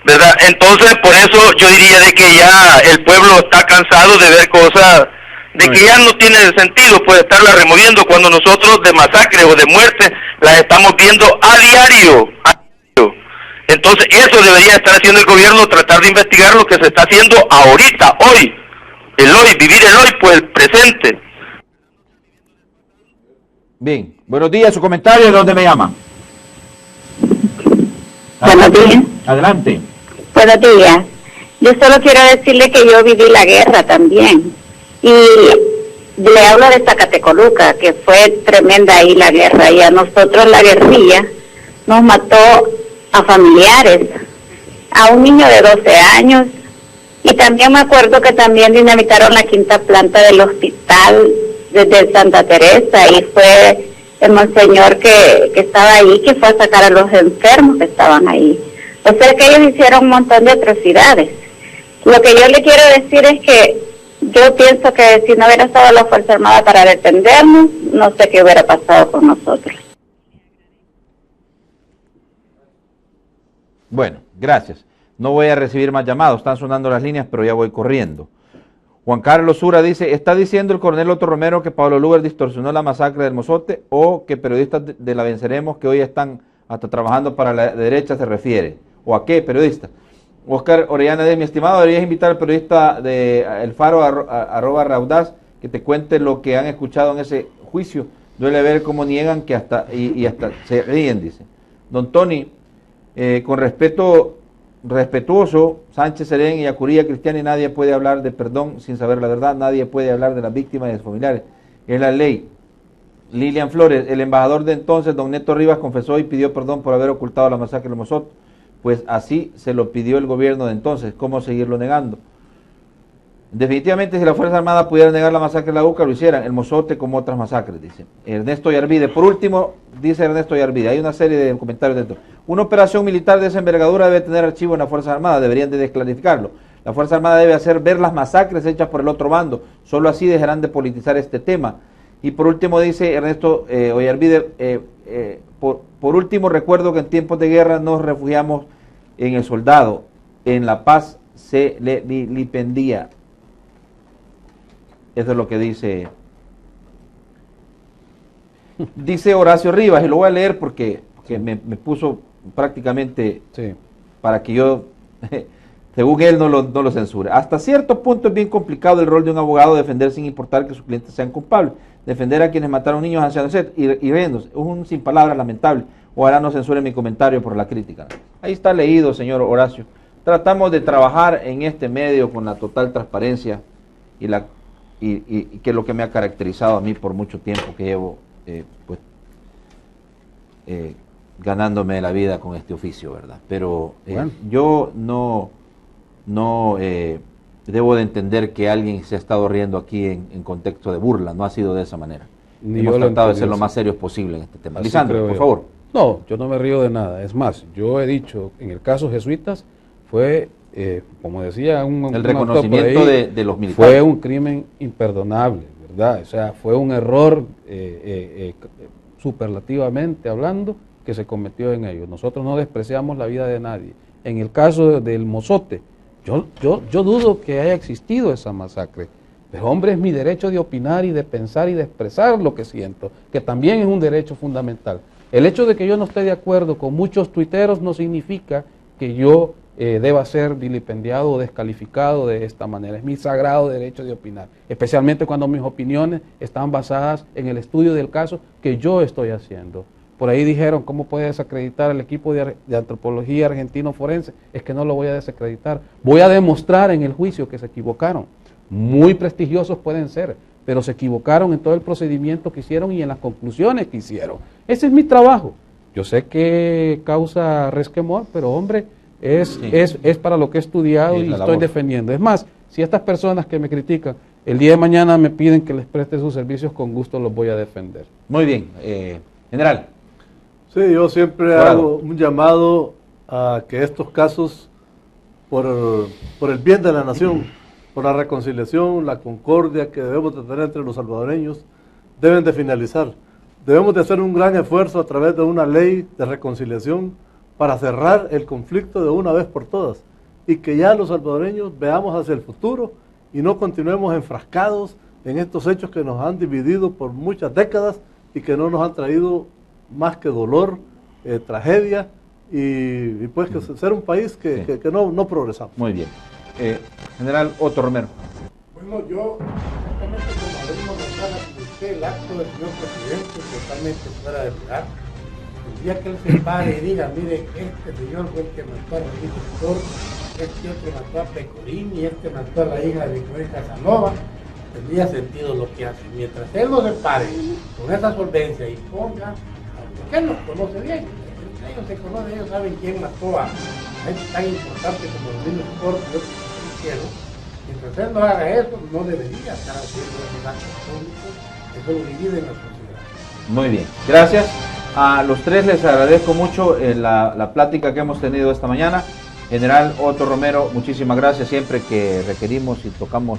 ¿verdad? Entonces, por eso yo diría de que ya el pueblo está cansado de ver cosas, de que ya no tiene sentido, pues, estarlas removiendo cuando nosotros de masacre o de muerte las estamos viendo a diario. Entonces, eso debería estar haciendo el gobierno, tratar de investigar lo que se está haciendo ahorita, hoy. El hoy, vivir el hoy, pues el presente. Bien, buenos días, su comentario, ¿de dónde me llama? Buenos días. Adelante. Buenos días. Yo solo quiero decirle que yo viví la guerra también. Y le hablo de Zacatecoluca, que fue tremenda ahí la guerra. Y a nosotros la guerrilla nos mató a familiares, a un niño de 12 años. Y también me acuerdo que también dinamitaron la quinta planta del hospital desde Santa Teresa, y fue el monseñor que estaba ahí, que fue a sacar a los enfermos que estaban ahí. O sea que ellos hicieron un montón de atrocidades. Lo que yo le quiero decir es que yo pienso que si no hubiera estado la Fuerza Armada para defendernos, no sé qué hubiera pasado con nosotros. Bueno, gracias. No voy a recibir más llamados, están sonando las líneas, pero ya voy corriendo. Juan Carlos Sura dice, ¿está diciendo el coronel Otto Romero que Pablo Lugar distorsionó la masacre del Mozote, o que periodistas de la Venceremos que hoy están hasta trabajando para la derecha se refiere? ¿O a qué periodista? Oscar Orellana de mi estimado, deberías invitar al periodista de El Faro, @Raudaz, que te cuente lo que han escuchado en ese juicio. Duele ver cómo niegan que hasta se ríen, dice. Don Tony, con respetuoso, Sánchez Serén y Acuría Cristiani, nadie puede hablar de perdón sin saber la verdad, nadie puede hablar de las víctimas y de sus familiares, es la ley. Lilian Flores, el embajador de entonces, don Neto Rivas, confesó y pidió perdón por haber ocultado la masacre del Mozote, pues así se lo pidió el gobierno de entonces, ¿cómo seguirlo negando? Definitivamente, si la Fuerza Armada pudiera negar la masacre de la UCA, lo hicieran, el Mozote como otras masacres, dice Ernesto Yarvide. Por último, dice Ernesto Yarvide, hay una serie de comentarios dentro. Una operación militar de esa envergadura debe tener archivo en la Fuerza Armada, deberían de desclarificarlo. La Fuerza Armada debe hacer ver las masacres hechas por el otro bando, solo así dejarán de politizar este tema. Y por último, dice Ernesto Yarvide, por último, recuerdo que en tiempos de guerra nos refugiamos en el soldado, en la paz se le vilipendía. Eso es lo que dice Horacio Rivas, y lo voy a leer porque me puso prácticamente para que yo, según él, no lo censure. Hasta cierto punto es bien complicado el rol de un abogado defender sin importar que sus clientes sean culpables. Defender a quienes mataron niños, ancianos y riéndose. Es un sin palabras lamentable. Ojalá no censuren mi comentario por la crítica. Ahí está leído, señor Horacio. Tratamos de trabajar en este medio con la total transparencia y que es lo que me ha caracterizado a mí por mucho tiempo que llevo ganándome la vida con este oficio, ¿verdad? Pero bueno, yo no debo de entender que alguien se ha estado riendo aquí en contexto de burla, no ha sido de esa manera. Hemos tratado de ser lo más serios posible en este tema. Lisandro, por favor. No, yo no me río de nada, es más, yo he dicho, en el caso jesuitas, fue, como decía, el reconocimiento de los militares. Fue un crimen imperdonable, ¿verdad? O sea, fue un error superlativamente hablando que se cometió en ellos. Nosotros no despreciamos la vida de nadie. En el caso del Mozote, yo dudo que haya existido esa masacre, pero hombre, es mi derecho de opinar y de pensar y de expresar lo que siento, que también es un derecho fundamental. El hecho de que yo no esté de acuerdo con muchos tuiteros no significa que yo deba ser vilipendiado o descalificado de esta manera. Es mi sagrado derecho de opinar, especialmente cuando mis opiniones están basadas en el estudio del caso que yo estoy haciendo. Por ahí dijeron, ¿cómo puede desacreditar el equipo de antropología argentino forense? Es que no lo voy a desacreditar. Voy a demostrar en el juicio que se equivocaron. Muy prestigiosos pueden ser, pero se equivocaron en todo el procedimiento que hicieron y en las conclusiones que hicieron. Ese es mi trabajo. Yo sé que causa resquemor, pero hombre, es para lo que he estudiado y estoy defendiendo. Es más, si estas personas que me critican el día de mañana me piden que les preste sus servicios, con gusto los voy a defender. Muy bien, general. Sí, yo siempre hago un llamado a que estos casos, por el bien de la nación, por la reconciliación, la concordia que debemos de tener entre los salvadoreños, deben de finalizar. Debemos de hacer un gran esfuerzo a través de una ley de reconciliación para cerrar el conflicto de una vez por todas y que ya los salvadoreños veamos hacia el futuro y no continuemos enfrascados en estos hechos que nos han dividido por muchas décadas y que no nos han traído más que dolor, tragedia y pues que ser un país que no progresamos. Muy bien. General Otto Romero. Bueno, yo exactamente como hablamos mañana con usted, el acto del señor presidente totalmente fuera de lugar. El día que él se pare y diga, mire, este señor fue el que mató a Rodrigo Flor, este otro mató a Pecorini, este mató a la hija de Victoria Casanova, tendría sentido lo que hace. Mientras él no se pare con esa solvencia y ponga, porque él los conoce bien, ellos se conocen, ellos saben quién mató a gente tan importante como Rodrigo Flor y otros que hicieron. Mientras él no haga eso, no debería estar haciendo esos actos públicos que solo dividen la sociedad. Muy bien, gracias. A los tres les agradezco mucho la plática que hemos tenido esta mañana. General Otto Romero, muchísimas gracias. Siempre que requerimos y tocamos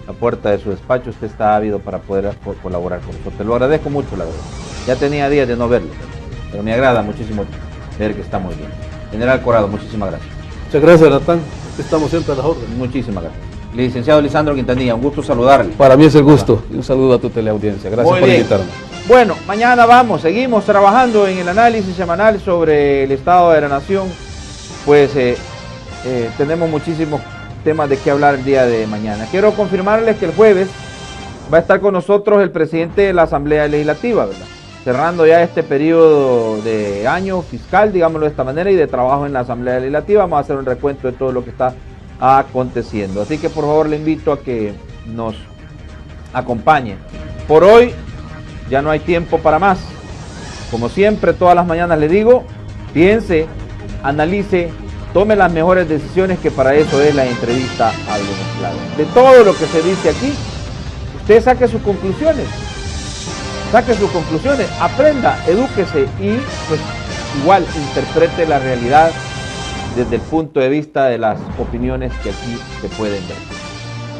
la puerta de su despacho, usted está ávido para poder colaborar con nosotros. Te lo agradezco mucho, la verdad. Ya tenía días de no verlo, pero me agrada muchísimo ver que está muy bien. General Corrado, muchísimas gracias. Muchas gracias, Natán. Estamos siempre a las órdenes. Muchísimas gracias. Licenciado Lisandro Quintanilla, un gusto saludarle. Para mí es el gusto. Un saludo a tu teleaudiencia. Gracias por invitarme. Bueno, mañana seguimos trabajando en el análisis semanal sobre el estado de la nación. Pues tenemos muchísimos temas de qué hablar el día de mañana. Quiero confirmarles que el jueves va a estar con nosotros el presidente de la Asamblea Legislativa, ¿verdad? Cerrando ya este periodo de año fiscal, digámoslo de esta manera, y de trabajo en la Asamblea Legislativa. Vamos a hacer un recuento de todo lo que está aconteciendo. Así que por favor le invito a que nos acompañe. Por hoy ya no hay tiempo para más. Como siempre, todas las mañanas le digo, piense, analice, tome las mejores decisiones, que para eso es la entrevista Hablemos Claro. De todo lo que se dice aquí, usted saque sus conclusiones. Aprenda, edúquese y pues igual interprete la realidad desde el punto de vista de las opiniones que aquí se pueden ver.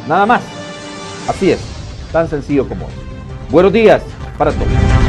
Nada más. Así es, tan sencillo como es. Buenos días para todos.